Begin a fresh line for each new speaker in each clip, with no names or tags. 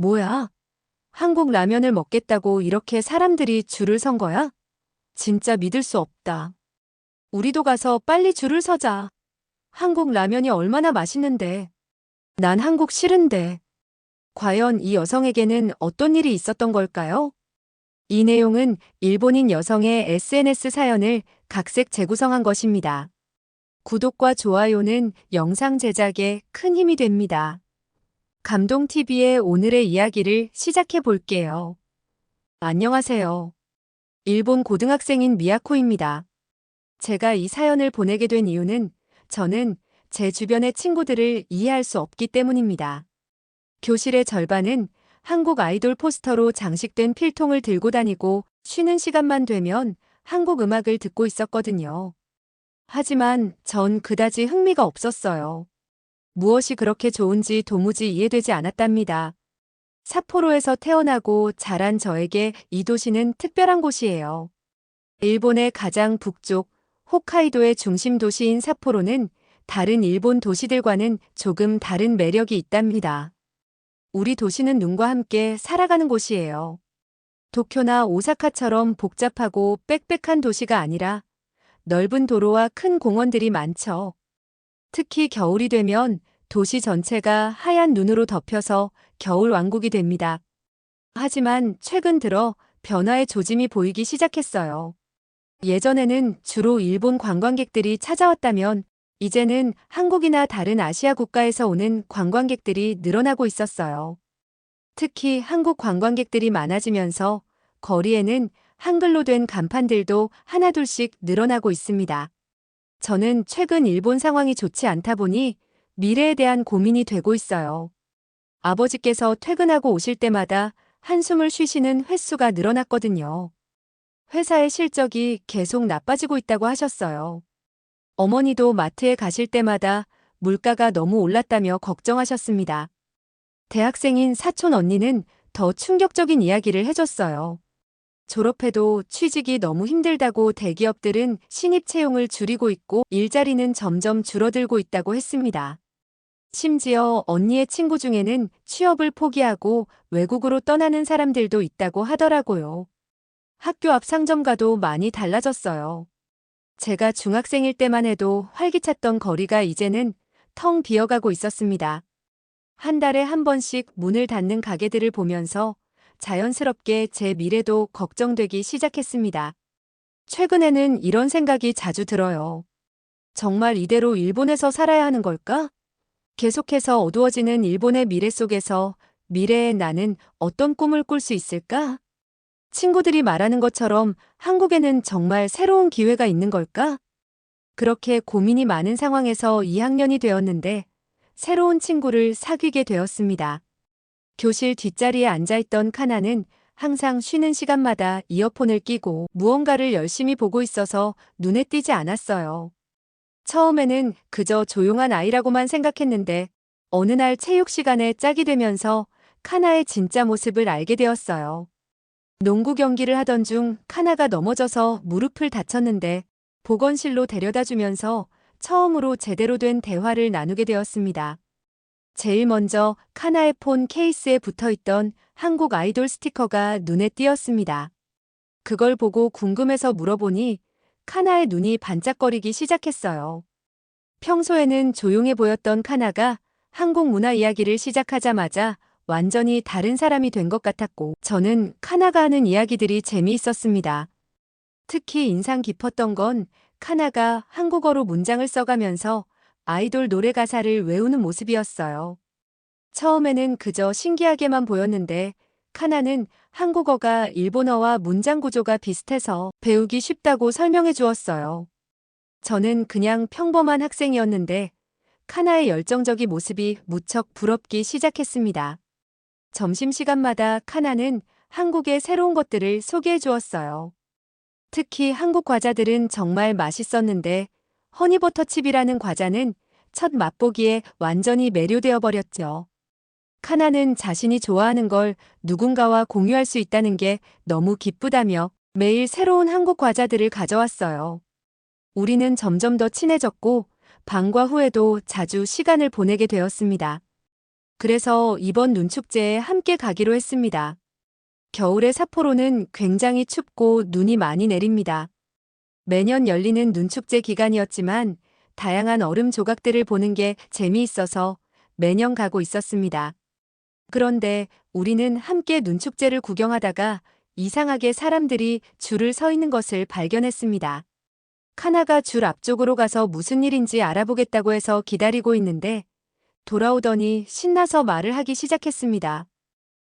뭐야? 한국 라면을 먹겠다고 이렇게 사람들이 줄을 선 거야? 진짜 믿을 수 없다. 우리도 가서 빨리 줄을 서자. 한국 라면이 얼마나 맛있는데. 난 한국 싫은데. 과연 이 여성에게는 어떤 일이 있었던 걸까요? 이 내용은 일본인 여성의 SNS 사연을 각색 재구성한 것입니다. 구독과 좋아요는 영상 제작에 큰 힘이 됩니다. 감동TV의 오늘의 이야기를 시작해 볼게요. 안녕하세요. 일본 고등학생인 미야코입니다. 제가 이 사연을 보내게 된 이유는 저는 제 주변의 친구들을 이해할 수 없기 때문입니다. 교실의 절반은 한국 아이돌 포스터로 장식된 필통을 들고 다니고 쉬는 시간만 되면 한국 음악을 듣고 있었거든요. 하지만 전 그다지 흥미가 없었어요. 무엇이 그렇게 좋은지 도무지 이해되지 않았답니다. 삿포로에서 태어나고 자란 저에게 이 도시는 특별한 곳이에요. 일본의 가장 북쪽 홋카이도의 중심 도시인 삿포로는 다른 일본 도시들과는 조금 다른 매력이 있답니다. 우리 도시는 눈과 함께 살아가는 곳이에요. 도쿄나 오사카처럼 복잡하고 빽빽한 도시가 아니라 넓은 도로와 큰 공원들이 많죠. 특히 겨울이 되면 도시 전체가 하얀 눈으로 덮여서 겨울 왕국이 됩니다. 하지만 최근 들어 변화의 조짐이 보이기 시작했어요. 예전에는 주로 일본 관광객들이 찾아왔다면 이제는 한국이나 다른 아시아 국가에서 오는 관광객들이 늘어나고 있었어요. 특히 한국 관광객들이 많아지면서 거리에는 한글로 된 간판들도 하나둘씩 늘어나고 있습니다. 저는 최근 일본 상황이 좋지 않다 보니 미래에 대한 고민이 되고 있어요. 아버지께서 퇴근하고 오실 때마다 한숨을 쉬시는 횟수가 늘어났거든요. 회사의 실적이 계속 나빠지고 있다고 하셨어요. 어머니도 마트에 가실 때마다 물가가 너무 올랐다며 걱정하셨습니다. 대학생인 사촌 언니는 더 충격적인 이야기를 해줬어요. 졸업해도 취직이 너무 힘들다고 대기업들은 신입 채용을 줄이고 있고 일자리는 점점 줄어들고 있다고 했습니다. 심지어 언니의 친구 중에는 취업을 포기하고 외국으로 떠나는 사람들도 있다고 하더라고요. 학교 앞 상점가도 많이 달라졌어요. 제가 중학생일 때만 해도 활기찼던 거리가 이제는 텅 비어가고 있었습니다. 한 달에 한 번씩 문을 닫는 가게들을 보면서 자연스럽게 제 미래도 걱정되기 시작했습니다. 최근에는 이런 생각이 자주 들어요. 정말 이대로 일본에서 살아야 하는 걸까? 계속해서 어두워지는 일본의 미래 속에서 미래의 나는 어떤 꿈을 꿀 수 있을까? 친구들이 말하는 것처럼 한국에는 정말 새로운 기회가 있는 걸까? 그렇게 고민이 많은 상황에서 2학년이 되었는데 새로운 친구를 사귀게 되었습니다. 교실 뒷자리에 앉아있던 카나는 항상 쉬는 시간마다 이어폰을 끼고 무언가를 열심히 보고 있어서 눈에 띄지 않았어요. 처음에는 그저 조용한 아이라고만 생각했는데 어느 날 체육 시간에 짝이 되면서 카나의 진짜 모습을 알게 되었어요. 농구 경기를 하던 중 카나가 넘어져서 무릎을 다쳤는데 보건실로 데려다 주면서 처음으로 제대로 된 대화를 나누게 되었습니다. 제일 먼저 카나의 폰 케이스에 붙어있던 한국 아이돌 스티커가 눈에 띄었습니다. 그걸 보고 궁금해서 물어보니 카나의 눈이 반짝거리기 시작했어요. 평소에는 조용해 보였던 카나가 한국 문화 이야기를 시작하자마자 완전히 다른 사람이 된 것 같았고 저는 카나가 하는 이야기들이 재미있었습니다. 특히 인상 깊었던 건 카나가 한국어로 문장을 써가면서 아이돌 노래 가사를 외우는 모습이었어요. 처음에는 그저 신기하게만 보였는데 카나는 한국어가 일본어와 문장 구조가 비슷해서 배우기 쉽다고 설명해 주었어요. 저는 그냥 평범한 학생이었는데 카나의 열정적인 모습이 무척 부럽기 시작했습니다. 점심시간마다 카나는 한국의 새로운 것들을 소개해 주었어요. 특히 한국 과자들은 정말 맛있었는데 허니버터칩이라는 과자는 첫 맛보기에 완전히 매료되어 버렸죠. 카나는 자신이 좋아하는 걸 누군가와 공유할 수 있다는 게 너무 기쁘다며 매일 새로운 한국 과자들을 가져왔어요. 우리는 점점 더 친해졌고 방과 후에도 자주 시간을 보내게 되었습니다. 그래서 이번 눈축제에 함께 가기로 했습니다. 겨울의 삿포로는 굉장히 춥고 눈이 많이 내립니다. 매년 열리는 눈축제 기간이었지만 다양한 얼음 조각들을 보는 게 재미있어서 매년 가고 있었습니다. 그런데 우리는 함께 눈축제를 구경하다가 이상하게 사람들이 줄을 서 있는 것을 발견했습니다. 카나가 줄 앞쪽으로 가서 무슨 일인지 알아보겠다고 해서 기다리고 있는데 돌아오더니 신나서 말을 하기 시작했습니다.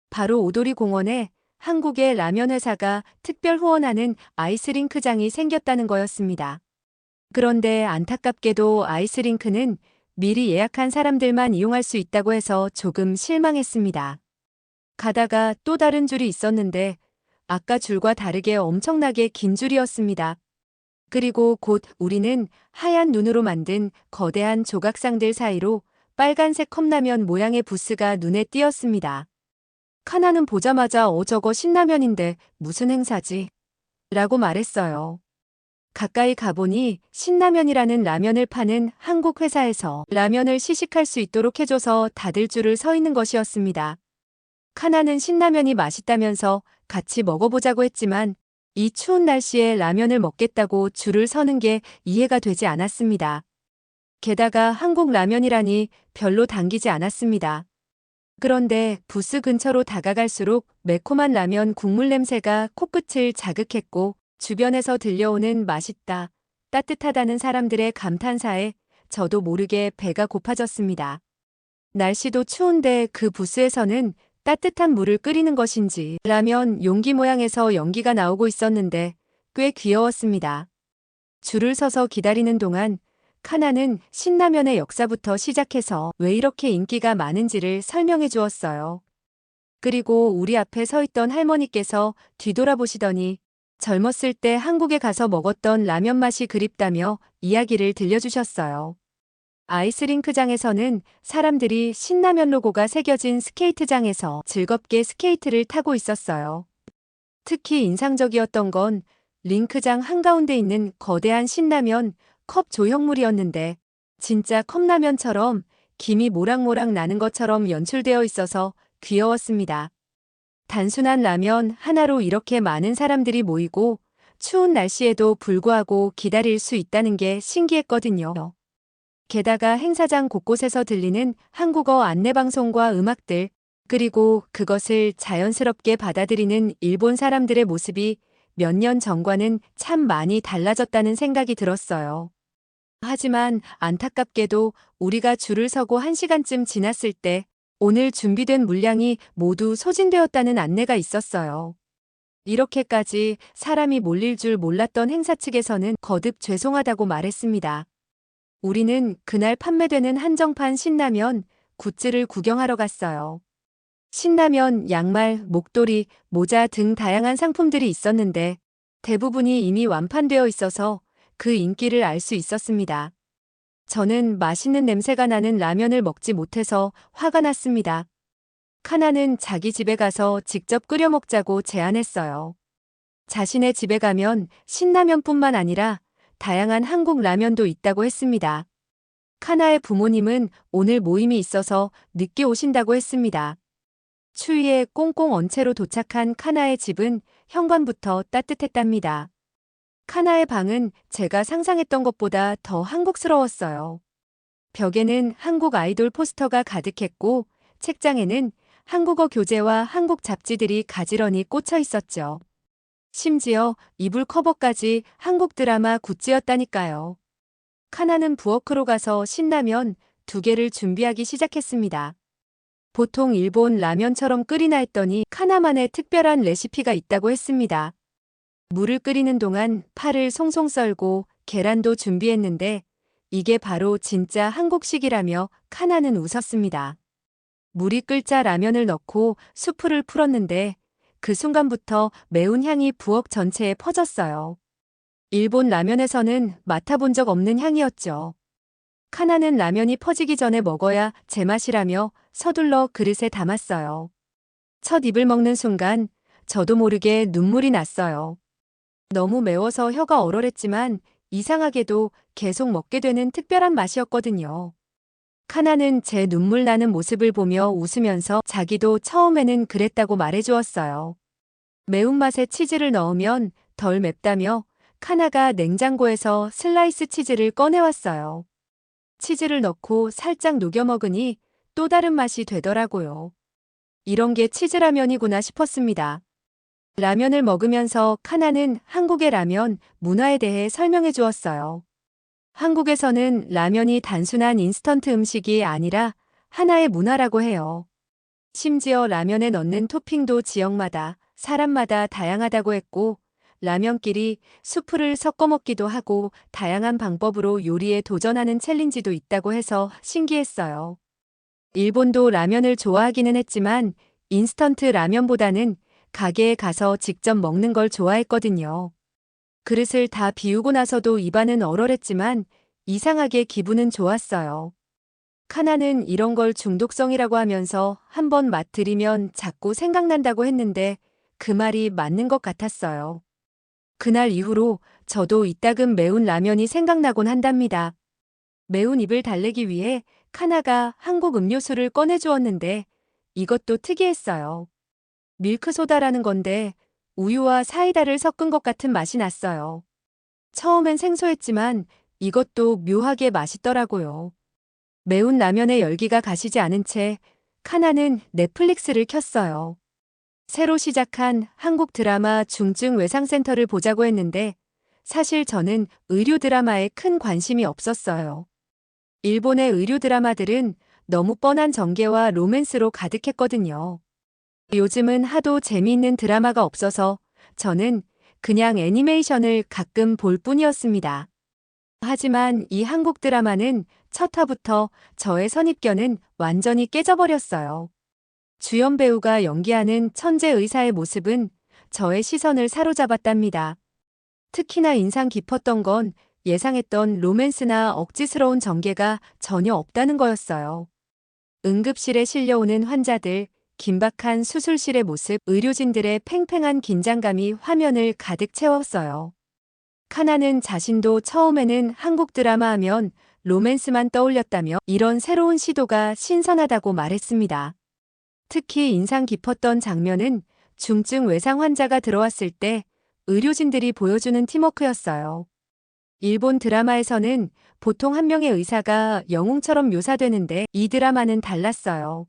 바로 오도리 공원에 한국의 라면 회사가 특별 후원하는 아이스링크장이 생겼다는 거였습니다. 그런데 안타깝게도 아이스링크는 미리 예약한 사람들만 이용할 수 있다고 해서 조금 실망했습니다. 가다가 또 다른 줄이 있었는데 아까 줄과 다르게 엄청나게 긴 줄이었습니다. 그리고 곧 우리는 하얀 눈으로 만든 거대한 조각상들 사이로 빨간색 컵라면 모양의 부스가 눈에 띄었습니다. 카나는 보자마자 저거 신라면인데 무슨 행사지? 라고 말했어요. 가까이 가보니 신라면이라는 라면을 파는 한국 회사에서 라면을 시식할 수 있도록 해줘서 다들 줄을 서 있는 것이었습니다. 카나는 신라면이 맛있다면서 같이 먹어보자고 했지만 이 추운 날씨에 라면을 먹겠다고 줄을 서는 게 이해가 되지 않았습니다. 게다가 한국 라면이라니 별로 당기지 않았습니다. 그런데 부스 근처로 다가갈수록 매콤한 라면 국물 냄새가 코끝을 자극했고 주변에서 들려오는 맛있다, 따뜻하다는 사람들의 감탄사에 저도 모르게 배가 고파졌습니다. 날씨도 추운데 그 부스에서는 따뜻한 물을 끓이는 것인지 라면 용기 모양에서 연기가 나오고 있었는데 꽤 귀여웠습니다. 줄을 서서 기다리는 동안 카나는 신라면의 역사부터 시작해서 왜 이렇게 인기가 많은지를 설명해 주었어요. 그리고 우리 앞에 서 있던 할머니께서 뒤돌아보시더니 젊었을 때 한국에 가서 먹었던 라면 맛이 그립다며 이야기를 들려주셨어요. 아이스링크장에서는 사람들이 신라면 로고가 새겨진 스케이트장에서 즐겁게 스케이트를 타고 있었어요. 특히 인상적이었던 건 링크장 한가운데 있는 거대한 신라면 컵 조형물이었는데 진짜 컵라면처럼 김이 모락모락 나는 것처럼 연출되어 있어서 귀여웠습니다. 단순한 라면 하나로 이렇게 많은 사람들이 모이고 추운 날씨에도 불구하고 기다릴 수 있다는 게 신기했거든요. 게다가 행사장 곳곳에서 들리는 한국어 안내방송과 음악들, 그리고 그것을 자연스럽게 받아들이는 일본 사람들의 모습이 몇 년 전과는 참 많이 달라졌다는 생각이 들었어요. 하지만 안타깝게도 우리가 줄을 서고 1시간쯤 지났을 때 오늘 준비된 물량이 모두 소진되었다는 안내가 있었어요. 이렇게까지 사람이 몰릴 줄 몰랐던 행사 측에서는 거듭 죄송하다고 말했습니다. 우리는 그날 판매되는 한정판 신라면 굿즈를 구경하러 갔어요. 신라면, 양말, 목도리, 모자 등 다양한 상품들이 있었는데 대부분이 이미 완판되어 있어서 그 인기를 알 수 있었습니다. 저는 맛있는 냄새가 나는 라면을 먹지 못해서 화가 났습니다. 카나는 자기 집에 가서 직접 끓여 먹자고 제안했어요. 자신의 집에 가면 신라면뿐만 아니라 다양한 한국 라면도 있다고 했습니다. 카나의 부모님은 오늘 모임이 있어서 늦게 오신다고 했습니다. 추위에 꽁꽁 언 채로 도착한 카나의 집은 현관부터 따뜻했답니다. 카나의 방은 제가 상상했던 것보다 더 한국스러웠어요. 벽에는 한국 아이돌 포스터가 가득했고 책장에는 한국어 교재와 한국 잡지들이 가지런히 꽂혀 있었죠. 심지어 이불 커버까지 한국 드라마 굿즈였다니까요. 카나는 부엌으로 가서 신라면 2개를 준비하기 시작했습니다. 보통 일본 라면처럼 끓이나 했더니 카나만의 특별한 레시피가 있다고 했습니다. 물을 끓이는 동안 파를 송송 썰고 계란도 준비했는데 이게 바로 진짜 한국식이라며 카나는 웃었습니다. 물이 끓자 라면을 넣고 수프를 풀었는데 그 순간부터 매운 향이 부엌 전체에 퍼졌어요. 일본 라면에서는 맡아본 적 없는 향이었죠. 카나는 라면이 퍼지기 전에 먹어야 제맛이라며 서둘러 그릇에 담았어요. 첫 입을 먹는 순간 저도 모르게 눈물이 났어요. 너무 매워서 혀가 얼얼했지만 이상하게도 계속 먹게 되는 특별한 맛이었거든요. 카나는 제 눈물 나는 모습을 보며 웃으면서 자기도 처음에는 그랬다고 말해주었어요. 매운맛에 치즈를 넣으면 덜 맵다며 카나가 냉장고에서 슬라이스 치즈를 꺼내왔어요. 치즈를 넣고 살짝 녹여 먹으니 또 다른 맛이 되더라고요. 이런 게 치즈라면이구나 싶었습니다. 라면을 먹으면서 카나는 한국의 라면 문화에 대해 설명해 주었어요. 한국에서는 라면이 단순한 인스턴트 음식이 아니라 하나의 문화라고 해요. 심지어 라면에 넣는 토핑도 지역마다, 사람마다 다양하다고 했고, 라면끼리 수프를 섞어 먹기도 하고 다양한 방법으로 요리에 도전하는 챌린지도 있다고 해서 신기했어요. 일본도 라면을 좋아하기는 했지만 인스턴트 라면보다는 가게에 가서 직접 먹는 걸 좋아했거든요. 그릇을 다 비우고 나서도 입안은 얼얼했지만 이상하게 기분은 좋았어요. 카나는 이런 걸 중독성이라고 하면서 한번 맛들이면 자꾸 생각난다고 했는데 그 말이 맞는 것 같았어요. 그날 이후로 저도 이따금 매운 라면이 생각나곤 한답니다. 매운 입을 달래기 위해 카나가 한국 음료수를 꺼내주었는데 이것도 특이했어요. 밀크소다라는 건데 우유와 사이다를 섞은 것 같은 맛이 났어요. 처음엔 생소했지만 이것도 묘하게 맛있더라고요. 매운 라면의 열기가 가시지 않은 채 카나는 넷플릭스를 켰어요. 새로 시작한 한국 드라마 중증 외상센터를 보자고 했는데 사실 저는 의료 드라마에 큰 관심이 없었어요. 일본의 의료 드라마들은 너무 뻔한 전개와 로맨스로 가득했거든요. 요즘은 하도 재미있는 드라마가 없어서 저는 그냥 애니메이션을 가끔 볼 뿐이었습니다. 하지만 이 한국 드라마는 첫 화부터 저의 선입견은 완전히 깨져버렸어요. 주연 배우가 연기하는 천재 의사의 모습은 저의 시선을 사로잡았답니다. 특히나 인상 깊었던 건 예상했던 로맨스나 억지스러운 전개가 전혀 없다는 거였어요. 응급실에 실려오는 환자들, 긴박한 수술실의 모습, 의료진들의 팽팽한 긴장감이 화면을 가득 채웠어요. 카나는 자신도 처음에는 한국 드라마 하면 로맨스만 떠올렸다며 이런 새로운 시도가 신선하다고 말했습니다. 특히 인상 깊었던 장면은 중증 외상 환자가 들어왔을 때 의료진들이 보여주는 팀워크였어요. 일본 드라마에서는 보통 한 명의 의사가 영웅처럼 묘사되는데 이 드라마는 달랐어요.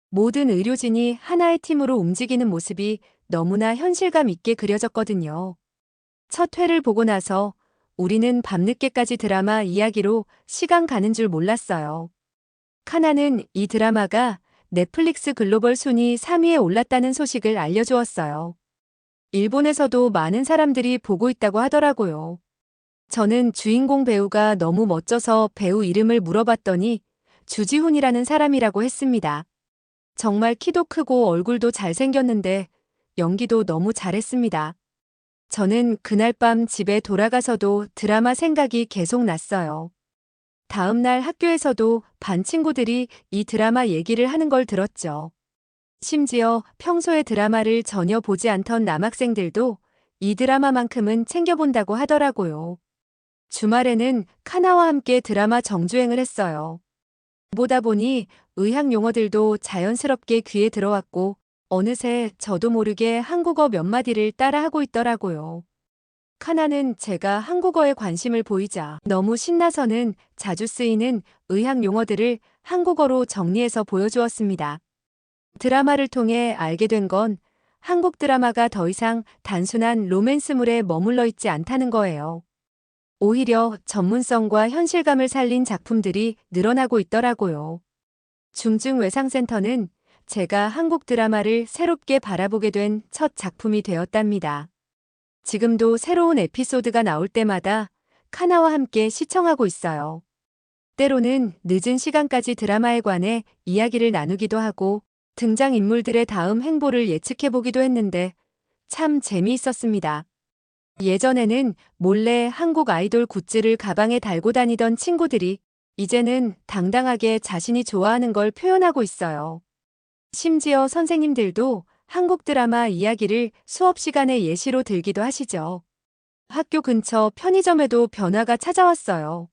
모든 의료진이 하나의 팀으로 움직이는 모습이 너무나 현실감 있게 그려졌거든요. 첫 회를 보고 나서 우리는 밤늦게까지 드라마 이야기로 시간 가는 줄 몰랐어요. 카나는 이 드라마가 넷플릭스 글로벌 순위 3위에 올랐다는 소식을 알려주었어요. 일본에서도 많은 사람들이 보고 있다고 하더라고요. 저는 주인공 배우가 너무 멋져서 배우 이름을 물어봤더니 주지훈이라는 사람이라고 했습니다. 정말 키도 크고 얼굴도 잘생겼는데 연기도 너무 잘했습니다. 저는 그날 밤 집에 돌아가서도 드라마 생각이 계속 났어요. 다음 날 학교에서도 반 친구들이 이 드라마 얘기를 하는 걸 들었죠. 심지어 평소에 드라마를 전혀 보지 않던 남학생들도 이 드라마만큼은 챙겨본다고 하더라고요. 주말에는 카나와 함께 드라마 정주행을 했어요. 보다 보니 의학 용어들도 자연스럽게 귀에 들어왔고 어느새 저도 모르게 한국어 몇 마디를 따라하고 있더라고요. 카나는 제가 한국어에 관심을 보이자 너무 신나서는 자주 쓰이는 의학 용어들을 한국어로 정리해서 보여주었습니다. 드라마를 통해 알게 된 건 한국 드라마가 더 이상 단순한 로맨스물에 머물러 있지 않다는 거예요. 오히려 전문성과 현실감을 살린 작품들이 늘어나고 있더라고요. 중증 외상센터는 제가 한국 드라마를 새롭게 바라보게 된 첫 작품이 되었답니다. 지금도 새로운 에피소드가 나올 때마다 카나와 함께 시청하고 있어요. 때로는 늦은 시간까지 드라마에 관해 이야기를 나누기도 하고 등장인물들의 다음 행보를 예측해보기도 했는데 참 재미있었습니다. 예전에는 몰래 한국 아이돌 굿즈를 가방에 달고 다니던 친구들이 이제는 당당하게 자신이 좋아하는 걸 표현하고 있어요. 심지어 선생님들도 한국 드라마 이야기를 수업 시간에 예시로 들기도 하시죠. 학교 근처 편의점에도 변화가 찾아왔어요.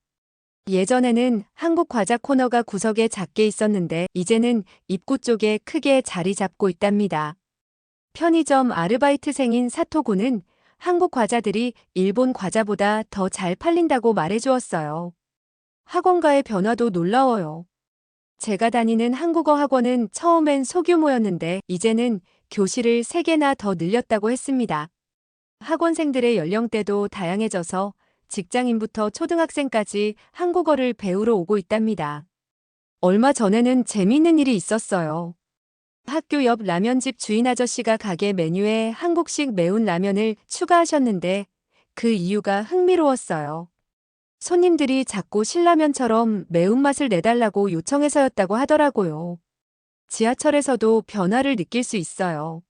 예전에는 한국 과자 코너가 구석에 작게 있었는데 이제는 입구 쪽에 크게 자리 잡고 있답니다. 편의점 아르바이트생인 사토구는 한국 과자들이 일본 과자보다 더 잘 팔린다고 말해주었어요. 학원가의 변화도 놀라워요. 제가 다니는 한국어 학원은 처음엔 소규모였는데 이제는 교실을 3개나 더 늘렸다고 했습니다. 학원생들의 연령대도 다양해져서 직장인부터 초등학생까지 한국어를 배우러 오고 있답니다. 얼마 전에는 재미있는 일이 있었어요. 학교 옆 라면집 주인 아저씨가 가게 메뉴에 한국식 매운 라면을 추가하셨는데 그 이유가 흥미로웠어요. 손님들이 자꾸 신라면처럼 매운맛을 내달라고 요청해서였다고 하더라고요. 지하철에서도 변화를 느낄 수 있어요.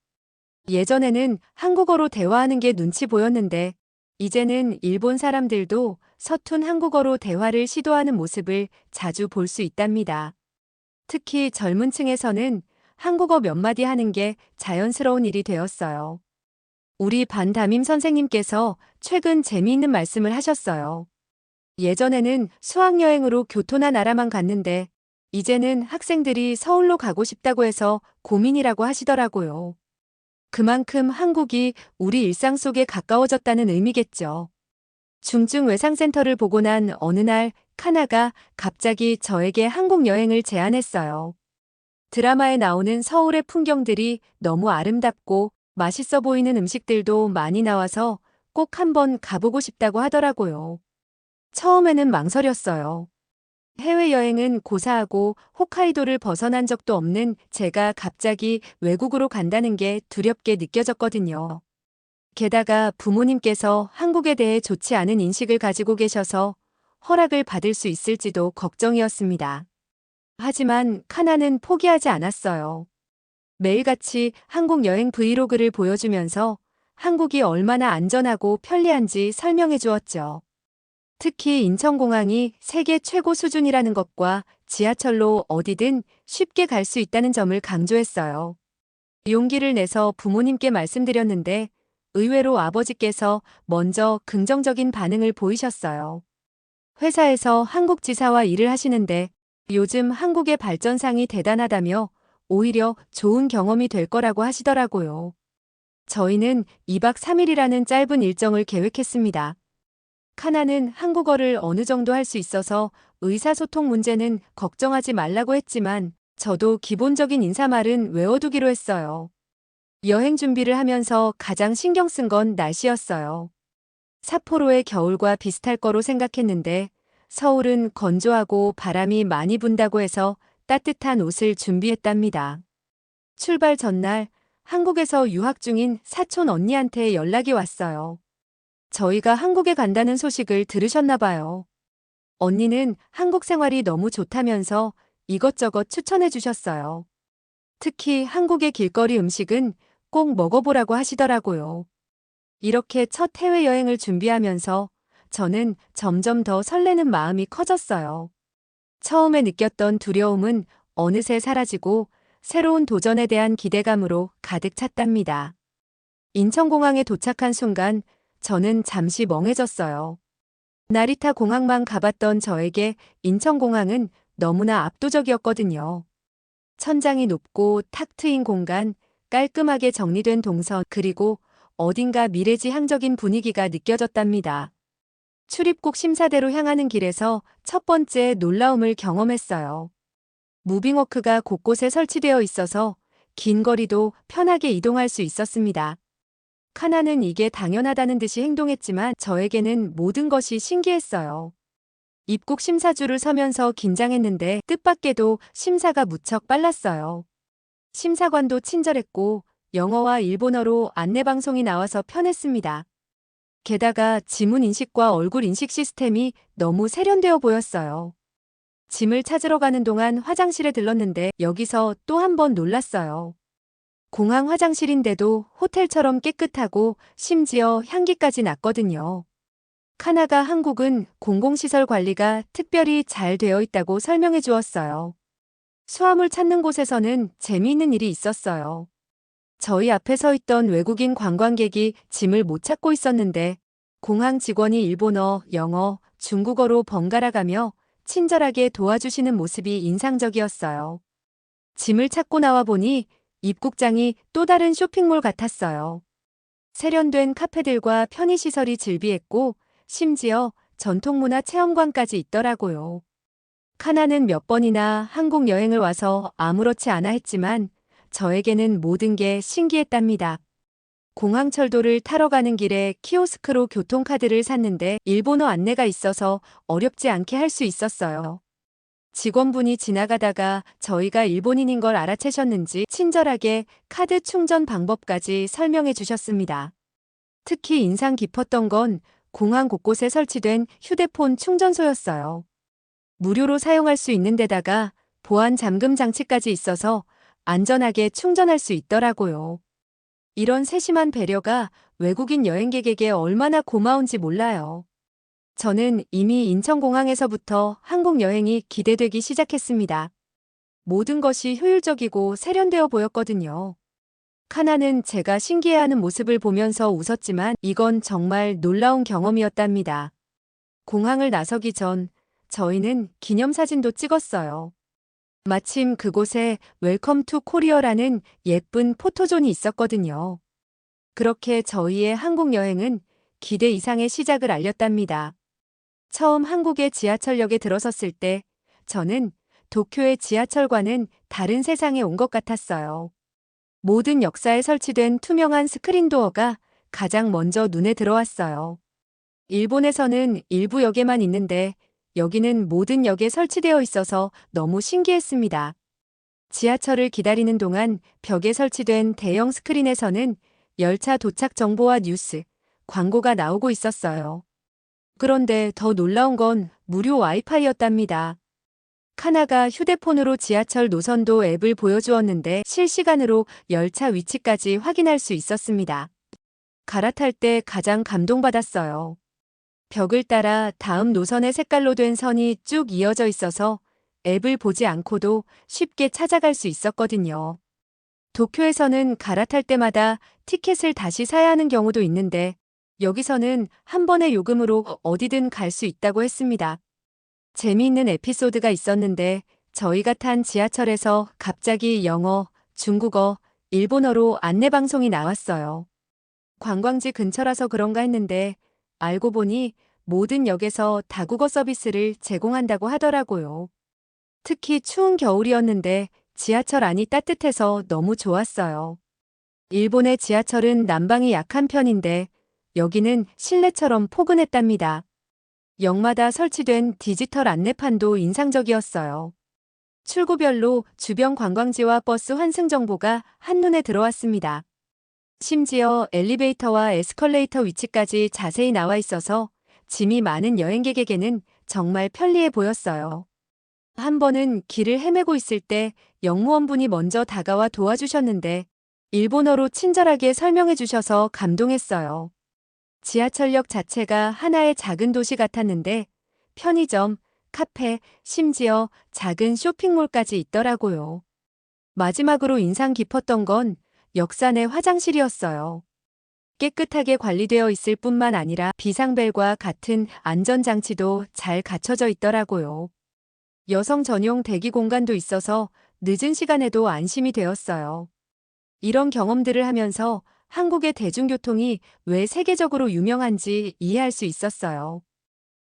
예전에는 한국어로 대화하는 게 눈치 보였는데 이제는 일본 사람들도 서툰 한국어로 대화를 시도하는 모습을 자주 볼 수 있답니다. 특히 젊은 층에서는 한국어 몇 마디 하는 게 자연스러운 일이 되었어요. 우리 반 담임 선생님께서 최근 재미있는 말씀을 하셨어요. 예전에는 수학여행으로 교토나 나라만 갔는데 이제는 학생들이 서울로 가고 싶다고 해서 고민이라고 하시더라고요. 그만큼 한국이 우리 일상 속에 가까워졌다는 의미겠죠. 중증 외상센터를 보고 난 어느 날 카나가 갑자기 저에게 한국 여행을 제안했어요. 드라마에 나오는 서울의 풍경들이 너무 아름답고 맛있어 보이는 음식들도 많이 나와서 꼭 한번 가보고 싶다고 하더라고요. 처음에는 망설였어요. 해외여행은 고사하고 홋카이도를 벗어난 적도 없는 제가 갑자기 외국으로 간다는 게 두렵게 느껴졌거든요. 게다가 부모님께서 한국에 대해 좋지 않은 인식을 가지고 계셔서 허락을 받을 수 있을지도 걱정이었습니다. 하지만 카나는 포기하지 않았어요. 매일같이 한국 여행 브이로그를 보여주면서 한국이 얼마나 안전하고 편리한지 설명해 주었죠. 특히 인천공항이 세계 최고 수준이라는 것과 지하철로 어디든 쉽게 갈 수 있다는 점을 강조했어요. 용기를 내서 부모님께 말씀드렸는데 의외로 아버지께서 먼저 긍정적인 반응을 보이셨어요. 회사에서 한국 지사와 일을 하시는데 요즘 한국의 발전상이 대단하다며 오히려 좋은 경험이 될 거라고 하시더라고요. 저희는 2박 3일이라는 짧은 일정을 계획했습니다. 카나는 한국어를 어느 정도 할 수 있어서 의사소통 문제는 걱정하지 말라고 했지만 저도 기본적인 인사말은 외워두기로 했어요. 여행 준비를 하면서 가장 신경 쓴 건 날씨였어요. 삿포로의 겨울과 비슷할 거로 생각했는데 서울은 건조하고 바람이 많이 분다고 해서 따뜻한 옷을 준비했답니다. 출발 전날 한국에서 유학 중인 사촌 언니한테 연락이 왔어요. 저희가 한국에 간다는 소식을 들으셨나 봐요. 언니는 한국 생활이 너무 좋다면서 이것저것 추천해 주셨어요. 특히 한국의 길거리 음식은 꼭 먹어보라고 하시더라고요. 이렇게 첫 해외여행을 준비하면서 저는 점점 더 설레는 마음이 커졌어요. 처음에 느꼈던 두려움은 어느새 사라지고 새로운 도전에 대한 기대감으로 가득 찼답니다. 인천공항에 도착한 순간 저는 잠시 멍해졌어요. 나리타 공항만 가봤던 저에게 인천공항은 너무나 압도적이었거든요. 천장이 높고 탁 트인 공간, 깔끔하게 정리된 동선, 그리고 어딘가 미래지향적인 분위기가 느껴졌답니다. 출입국 심사대로 향하는 길에서 첫 번째 놀라움을 경험했어요. 무빙워크가 곳곳에 설치되어 있어서 긴 거리도 편하게 이동할 수 있었습니다. 카나는 이게 당연하다는 듯이 행동했지만 저에게는 모든 것이 신기했어요. 입국 심사줄을 서면서 긴장했는데 뜻밖에도 심사가 무척 빨랐어요. 심사관도 친절했고 영어와 일본어로 안내방송이 나와서 편했습니다. 게다가 지문 인식과 얼굴 인식 시스템이 너무 세련되어 보였어요. 짐을 찾으러 가는 동안 화장실에 들렀는데 여기서 또 한 번 놀랐어요. 공항 화장실인데도 호텔처럼 깨끗하고 심지어 향기까지 났거든요. 카나가 한국은 공공시설 관리가 특별히 잘 되어 있다고 설명해 주었어요. 수화물 찾는 곳에서는 재미있는 일이 있었어요. 저희 앞에 서 있던 외국인 관광객이 짐을 못 찾고 있었는데 공항 직원이 일본어, 영어, 중국어로 번갈아 가며 친절하게 도와주시는 모습이 인상적이었어요. 짐을 찾고 나와 보니 입국장이 또 다른 쇼핑몰 같았어요. 세련된 카페들과 편의시설이 즐비했고 심지어 전통문화 체험관까지 있더라고요. 카나는 몇 번이나 한국 여행을 와서 아무렇지 않아 했지만 저에게는 모든 게 신기했답니다. 공항철도를 타러 가는 길에 키오스크로 교통카드를 샀는데 일본어 안내가 있어서 어렵지 않게 할 수 있었어요. 직원분이 지나가다가 저희가 일본인인 걸 알아채셨는지 친절하게 카드 충전 방법까지 설명해 주셨습니다. 특히 인상 깊었던 건 공항 곳곳에 설치된 휴대폰 충전소였어요. 무료로 사용할 수 있는 데다가 보안 잠금 장치까지 있어서 안전하게 충전할 수 있더라고요. 이런 세심한 배려가 외국인 여행객에게 얼마나 고마운지 몰라요. 저는 이미 인천공항에서부터 한국 여행이 기대되기 시작했습니다. 모든 것이 효율적이고 세련되어 보였거든요. 카나는 제가 신기해하는 모습을 보면서 웃었지만 이건 정말 놀라운 경험이었답니다. 공항을 나서기 전 저희는 기념사진도 찍었어요. 마침 그곳에 웰컴 투 코리어라는 예쁜 포토존이 있었거든요. 그렇게 저희의 한국 여행은 기대 이상의 시작을 알렸답니다. 처음 한국의 지하철역에 들어섰을 때 저는 도쿄의 지하철과는 다른 세상에 온 것 같았어요. 모든 역사에 설치된 투명한 스크린 도어가 가장 먼저 눈에 들어왔어요. 일본에서는 일부 역에만 있는데 여기는 모든 역에 설치되어 있어서 너무 신기했습니다. 지하철을 기다리는 동안 벽에 설치된 대형 스크린에서는 열차 도착 정보와 뉴스, 광고가 나오고 있었어요. 그런데 더 놀라운 건 무료 와이파이였답니다. 카나가 휴대폰으로 지하철 노선도 앱을 보여주었는데 실시간으로 열차 위치까지 확인할 수 있었습니다. 갈아탈 때 가장 감동받았어요. 벽을 따라 다음 노선의 색깔로 된 선이 쭉 이어져 있어서 앱을 보지 않고도 쉽게 찾아갈 수 있었거든요. 도쿄에서는 갈아탈 때마다 티켓을 다시 사야 하는 경우도 있는데 여기서는 한 번의 요금으로 어디든 갈 수 있다고 했습니다. 재미있는 에피소드가 있었는데 저희가 탄 지하철에서 갑자기 영어, 중국어, 일본어로 안내방송이 나왔어요. 관광지 근처라서 그런가 했는데 알고 보니 모든 역에서 다국어 서비스를 제공한다고 하더라고요. 특히 추운 겨울이었는데 지하철 안이 따뜻해서 너무 좋았어요. 일본의 지하철은 난방이 약한 편인데 여기는 실내처럼 포근했답니다. 역마다 설치된 디지털 안내판도 인상적이었어요. 출구별로 주변 관광지와 버스 환승 정보가 한눈에 들어왔습니다. 심지어 엘리베이터와 에스컬레이터 위치까지 자세히 나와 있어서 짐이 많은 여행객에게는 정말 편리해 보였어요. 한 번은 길을 헤매고 있을 때 역무원분이 먼저 다가와 도와주셨는데 일본어로 친절하게 설명해 주셔서 감동했어요. 지하철역 자체가 하나의 작은 도시 같았는데 편의점, 카페, 심지어 작은 쇼핑몰까지 있더라고요. 마지막으로 인상 깊었던 건 역사 내 화장실이었어요. 깨끗하게 관리되어 있을 뿐만 아니라 비상벨과 같은 안전장치도 잘 갖춰져 있더라고요. 여성 전용 대기 공간도 있어서 늦은 시간에도 안심이 되었어요. 이런 경험들을 하면서 한국의 대중교통이 왜 세계적으로 유명한지 이해할 수 있었어요.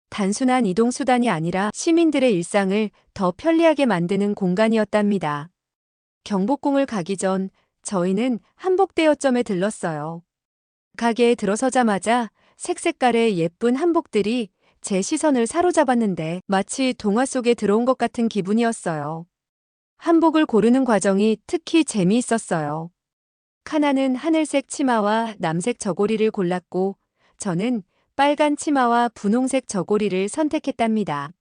단순한 이동수단이 아니라 시민들의 일상을 더 편리하게 만드는 공간이었답니다. 경복궁을 가기 전 저희는 한복대여점에 들렀어요. 가게에 들어서자마자 색색깔의 예쁜 한복들이 제 시선을 사로잡았는데 마치 동화 속에 들어온 것 같은 기분이었어요. 한복을 고르는 과정이 특히 재미있었어요. 카나는 하늘색 치마와 남색 저고리를 골랐고 저는 빨간 치마와 분홍색 저고리를 선택했답니다.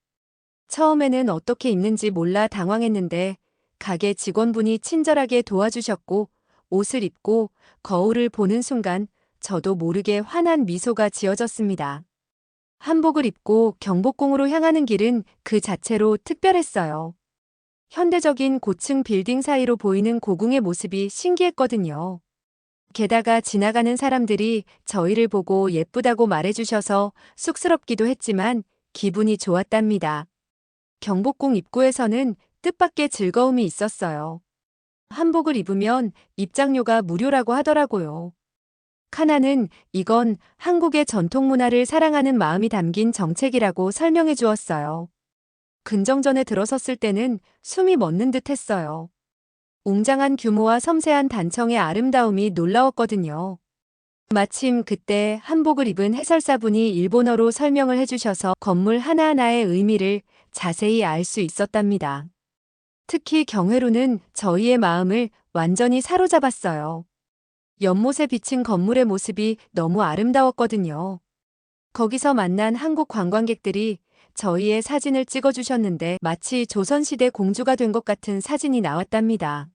처음에는 어떻게 입는지 몰라 당황했는데 가게 직원분이 친절하게 도와주셨고 옷을 입고 거울을 보는 순간 저도 모르게 환한 미소가 지어졌습니다. 한복을 입고 경복궁으로 향하는 길은 그 자체로 특별했어요. 현대적인 고층 빌딩 사이로 보이는 고궁의 모습이 신기했거든요. 게다가 지나가는 사람들이 저희를 보고 예쁘다고 말해주셔서 쑥스럽기도 했지만 기분이 좋았답니다. 경복궁 입구에서는 뜻밖의 즐거움이 있었어요. 한복을 입으면 입장료가 무료라고 하더라고요. 카나는 이건 한국의 전통 문화를 사랑하는 마음이 담긴 정책이라고 설명해 주었어요. 근정전에 들어섰을 때는 숨이 멎는 듯 했어요. 웅장한 규모와 섬세한 단청의 아름다움이 놀라웠거든요. 마침 그때 한복을 입은 해설사분이 일본어로 설명을 해주셔서 건물 하나하나의 의미를 자세히 알 수 있었답니다. 특히 경회로는 저희의 마음을 완전히 사로잡았어요. 연못에 비친 건물의 모습이 너무 아름다웠거든요. 거기서 만난 한국 관광객들이 저희의 사진을 찍어주셨는데 마치 조선시대 공주가 된 것 같은 사진이 나왔답니다.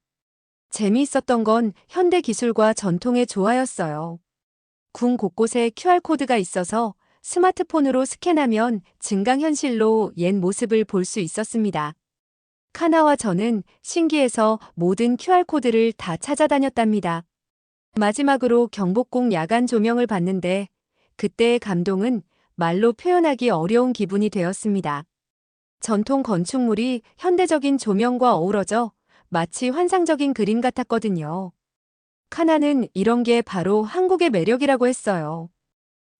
재미있었던 건 현대 기술과 전통의 조화였어요. 궁 곳곳에 QR코드가 있어서 스마트폰으로 스캔하면 증강현실로 옛 모습을 볼 수 있었습니다. 카나와 저는 신기해서 모든 QR코드를 다 찾아다녔답니다. 마지막으로 경복궁 야간 조명을 봤는데 그때의 감동은 말로 표현하기 어려운 기분이 되었습니다. 전통 건축물이 현대적인 조명과 어우러져 마치 환상적인 그림 같았거든요. 카나는 이런 게 바로 한국의 매력이라고 했어요.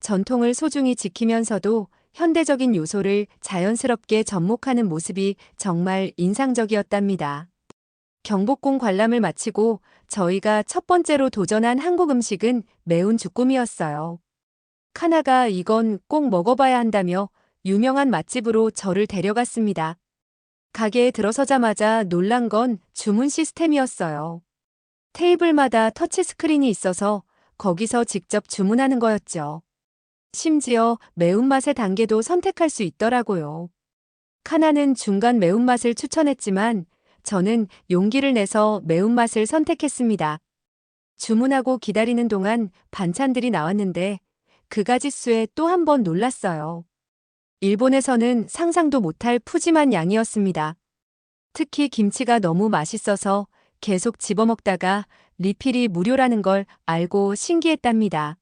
전통을 소중히 지키면서도 현대적인 요소를 자연스럽게 접목하는 모습이 정말 인상적이었답니다. 경복궁 관람을 마치고 저희가 첫 번째로 도전한 한국 음식은 매운 주꾸미였어요. 카나가 이건 꼭 먹어봐야 한다며 유명한 맛집으로 저를 데려갔습니다. 가게에 들어서자마자 놀란 건 주문 시스템이었어요. 테이블마다 터치스크린이 있어서 거기서 직접 주문하는 거였죠. 심지어 매운맛의 단계도 선택할 수 있더라고요. 카나는 중간 매운맛을 추천했지만 저는 용기를 내서 매운맛을 선택했습니다. 주문하고 기다리는 동안 반찬들이 나왔는데 그 가짓수에 또 한 번 놀랐어요. 일본에서는 상상도 못할 푸짐한 양이었습니다. 특히 김치가 너무 맛있어서 계속 집어먹다가 리필이 무료라는 걸 알고 신기했답니다.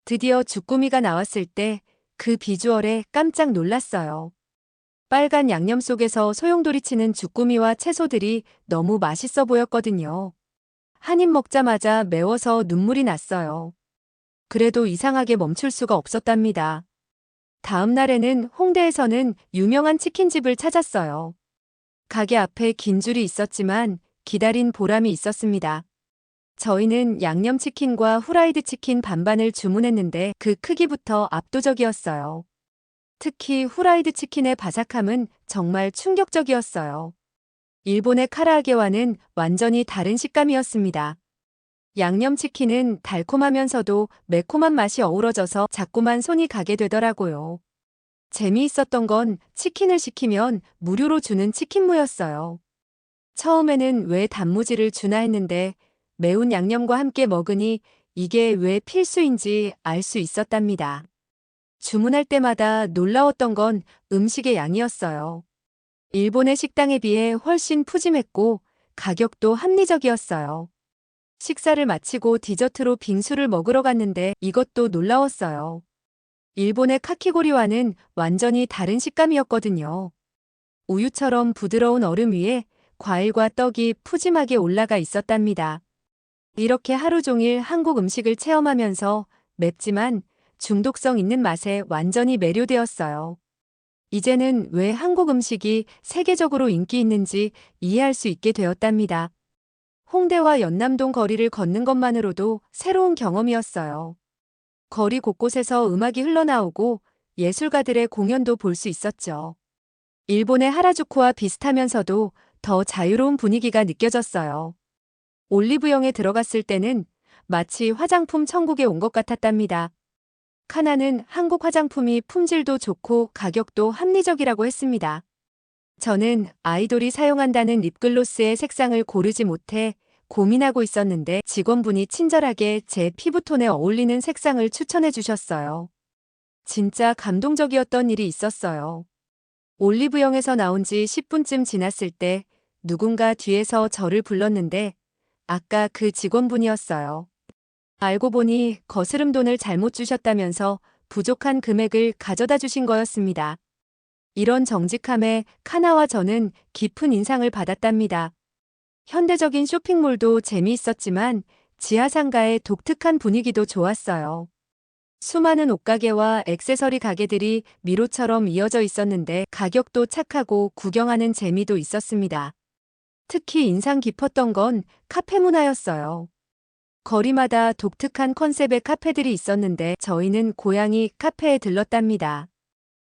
드디어 주꾸미가 나왔을 때 그 비주얼에 깜짝 놀랐어요. 빨간 양념 속에서 소용돌이치는 주꾸미와 채소들이 너무 맛있어 보였거든요. 한 입 먹자마자 매워서 눈물이 났어요. 그래도 이상하게 멈출 수가 없었답니다. 다음 날에는 홍대에서는 유명한 치킨집을 찾았어요. 가게 앞에 긴 줄이 있었지만 기다린 보람이 있었습니다. 저희는 양념치킨과 후라이드 치킨 반반을 주문했는데 그 크기부터 압도적이었어요. 특히 후라이드 치킨의 바삭함은 정말 충격적이었어요. 일본의 카라아게와는 완전히 다른 식감이었습니다. 양념치킨은 달콤하면서도 매콤한 맛이 어우러져서 자꾸만 손이 가게 되더라고요. 재미있었던 건 치킨을 시키면 무료로 주는 치킨무였어요. 처음에는 왜 단무지를 주나 했는데 매운 양념과 함께 먹으니 이게 왜 필수인지 알 수 있었답니다. 주문할 때마다 놀라웠던 건 음식의 양이었어요. 일본의 식당에 비해 훨씬 푸짐했고 가격도 합리적이었어요. 식사를 마치고 디저트로 빙수를 먹으러 갔는데 이것도 놀라웠어요. 일본의 카키고리와는 완전히 다른 식감이었거든요. 우유처럼 부드러운 얼음 위에 과일과 떡이 푸짐하게 올라가 있었답니다. 이렇게 하루 종일 한국 음식을 체험하면서 맵지만 중독성 있는 맛에 완전히 매료되었어요. 이제는 왜 한국 음식이 세계적으로 인기 있는지 이해할 수 있게 되었답니다. 홍대와 연남동 거리를 걷는 것만으로도 새로운 경험이었어요. 거리 곳곳에서 음악이 흘러나오고 예술가들의 공연도 볼 수 있었죠. 일본의 하라주쿠와 비슷하면서도 더 자유로운 분위기가 느껴졌어요. 올리브영에 들어갔을 때는 마치 화장품 천국에 온 것 같았답니다. 카나는 한국 화장품이 품질도 좋고 가격도 합리적이라고 했습니다. 저는 아이돌이 사용한다는 립글로스의 색상을 고르지 못해 고민하고 있었는데 직원분이 친절하게 제 피부톤에 어울리는 색상을 추천해 주셨어요. 진짜 감동적이었던 일이 있었어요. 올리브영에서 나온 지 10분쯤 지났을 때 누군가 뒤에서 저를 불렀는데 아까 그 직원분이었어요. 알고 보니 거스름 돈을 잘못 주셨다면서 부족한 금액을 가져다 주신 거였습니다. 이런 정직함에 카나와 저는 깊은 인상을 받았답니다. 현대적인 쇼핑몰도 재미있었지만 지하상가의 독특한 분위기도 좋았어요. 수많은 옷가게와 액세서리 가게들이 미로처럼 이어져 있었는데 가격도 착하고 구경하는 재미도 있었습니다. 특히 인상 깊었던 건 카페 문화였어요. 거리마다 독특한 컨셉의 카페들이 있었는데 저희는 고양이 카페에 들렀답니다.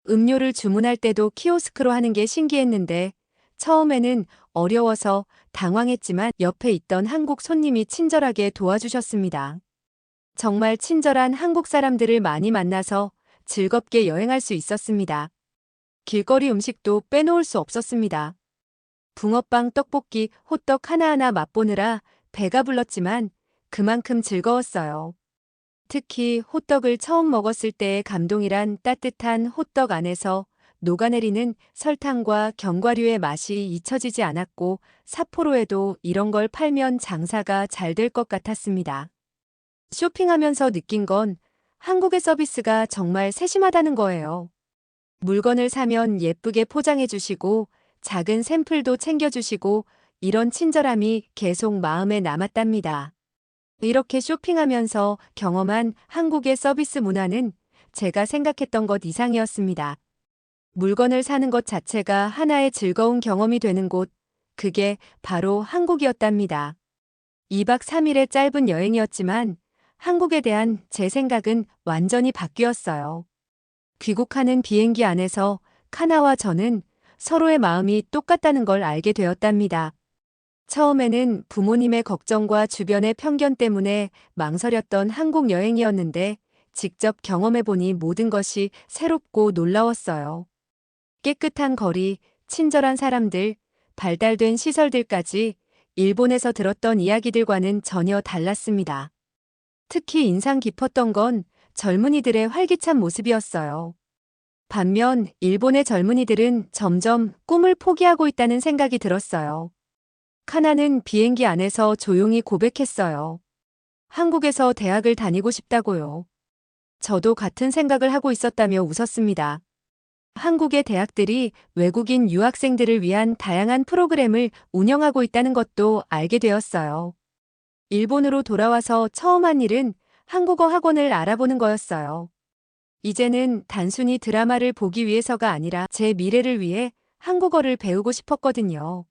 음료를 주문할 때도 키오스크로 하는 게 신기했는데 처음에는 어려워서 당황했지만 옆에 있던 한국 손님이 친절하게 도와주셨습니다. 정말 친절한 한국 사람들을 많이 만나서 즐겁게 여행할 수 있었습니다. 길거리 음식도 빼놓을 수 없었습니다. 붕어빵, 떡볶이, 호떡 하나하나 맛보느라 배가 불렀지만 그만큼 즐거웠어요. 특히 호떡을 처음 먹었을 때의 감동이란 따뜻한 호떡 안에서 녹아내리는 설탕과 견과류의 맛이 잊혀지지 않았고 삿포로에도 이런 걸 팔면 장사가 잘 될 것 같았습니다. 쇼핑하면서 느낀 건 한국의 서비스가 정말 세심하다는 거예요. 물건을 사면 예쁘게 포장해 주시고 작은 샘플도 챙겨주시고 이런 친절함이 계속 마음에 남았답니다. 이렇게 쇼핑하면서 경험한 한국의 서비스 문화는 제가 생각했던 것 이상이었습니다. 물건을 사는 것 자체가 하나의 즐거운 경험이 되는 곳, 그게 바로 한국이었답니다. 2박 3일의 짧은 여행이었지만 한국에 대한 제 생각은 완전히 바뀌었어요. 귀국하는 비행기 안에서 카나와 저는 서로의 마음이 똑같다는 걸 알게 되었답니다. 처음에는 부모님의 걱정과 주변의 편견 때문에 망설였던 한국 여행이었는데 직접 경험해보니 모든 것이 새롭고 놀라웠어요. 깨끗한 거리, 친절한 사람들, 발달된 시설들까지 일본에서 들었던 이야기들과는 전혀 달랐습니다. 특히 인상 깊었던 건 젊은이들의 활기찬 모습이었어요. 반면 일본의 젊은이들은 점점 꿈을 포기하고 있다는 생각이 들었어요. 카나는 비행기 안에서 조용히 고백했어요. 한국에서 대학을 다니고 싶다고요. 저도 같은 생각을 하고 있었다며 웃었습니다. 한국의 대학들이 외국인 유학생들을 위한 다양한 프로그램을 운영하고 있다는 것도 알게 되었어요. 일본으로 돌아와서 처음 한 일은 한국어 학원을 알아보는 거였어요. 이제는 단순히 드라마를 보기 위해서가 아니라 제 미래를 위해 한국어를 배우고 싶었거든요.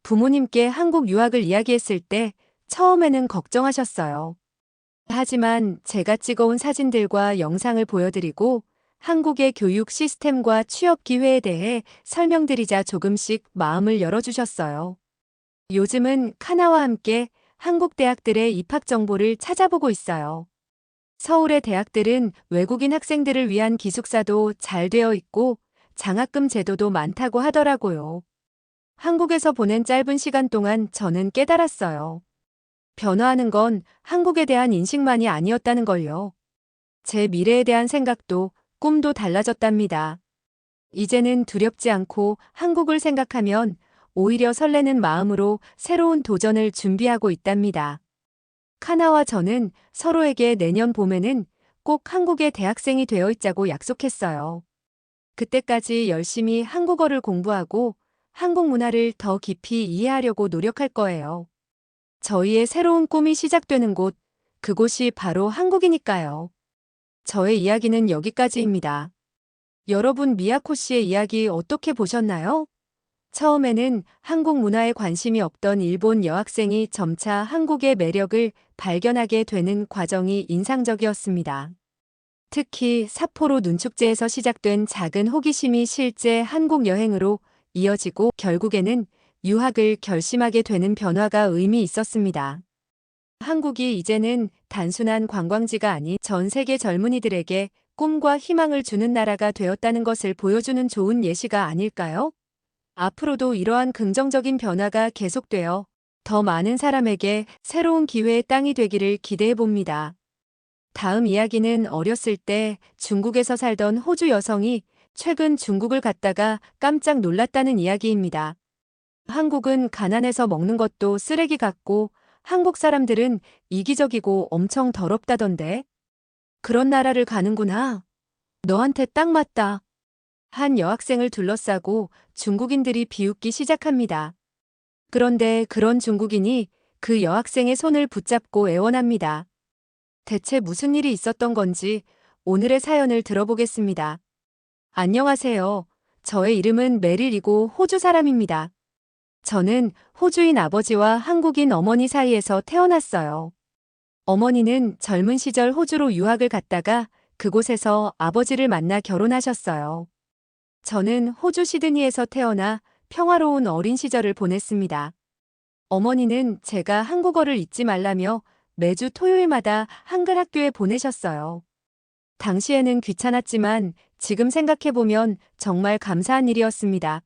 부모님께 한국 유학을 이야기했을 때 처음에는 걱정하셨어요. 하지만 제가 찍어온 사진들과 영상을 보여드리고 한국의 교육 시스템과 취업 기회에 대해 설명드리자 조금씩 마음을 열어주셨어요. 요즘은 카나와 함께 한국 대학들의 입학 정보를 찾아보고 있어요. 서울의 대학들은 외국인 학생들을 위한 기숙사도 잘 되어 있고 장학금 제도도 많다고 하더라고요. 한국에서 보낸 짧은 시간 동안 저는 깨달았어요. 변화하는 건 한국에 대한 인식만이 아니었다는 걸요. 제 미래에 대한 생각도 꿈도 달라졌답니다. 이제는 두렵지 않고 한국을 생각하면 오히려 설레는 마음으로 새로운 도전을 준비하고 있답니다. 카나와 저는 서로에게 내년 봄에는 꼭 한국의 대학생이 되어 있자고 약속했어요. 그때까지 열심히 한국어를 공부하고 한국 문화를 더 깊이 이해하려고 노력할 거예요. 저희의 새로운 꿈이 시작되는 곳, 그곳이 바로 한국이니까요. 저의 이야기는 여기까지입니다. 여러분 미야코 씨의 이야기 어떻게 보셨나요? 처음에는 한국 문화에 관심이 없던 일본 여학생이 점차 한국의 매력을 발견하게 되는 과정이 인상적이었습니다. 특히 삿포로 눈축제에서 시작된 작은 호기심이 실제 한국 여행으로 이어지고 결국에는 유학을 결심하게 되는 변화가 의미 있었습니다. 한국이 이제는 단순한 관광지가 아닌 전 세계 젊은이들에게 꿈과 희망을 주는 나라가 되었다는 것을 보여주는 좋은 예시가 아닐까요? 앞으로도 이러한 긍정적인 변화가 계속되어 더 많은 사람에게 새로운 기회의 땅이 되기를 기대해 봅니다. 다음 이야기는 어렸을 때 중국에서 살던 호주 여성이 최근 중국을 갔다가 깜짝 놀랐다는 이야기입니다. 한국은 가난해서 먹는 것도 쓰레기 같고 한국 사람들은 이기적이고 엄청 더럽다던데. 그런 나라를 가는구나. 너한테 딱 맞다. 한 여학생을 둘러싸고 중국인들이 비웃기 시작합니다. 그런데 그런 중국인이 그 여학생의 손을 붙잡고 애원합니다. 대체 무슨 일이 있었던 건지 오늘의 사연을 들어보겠습니다. 안녕하세요. 저의 이름은 메릴이고 호주 사람입니다. 저는 호주인 아버지와 한국인 어머니 사이에서 태어났어요. 어머니는 젊은 시절 호주로 유학을 갔다가 그곳에서 아버지를 만나 결혼하셨어요. 저는 호주 시드니에서 태어나 평화로운 어린 시절을 보냈습니다. 어머니는 제가 한국어를 잊지 말라며 매주 토요일마다 한글 학교에 보내셨어요. 당시에는 귀찮았지만 지금 생각해보면 정말 감사한 일이었습니다.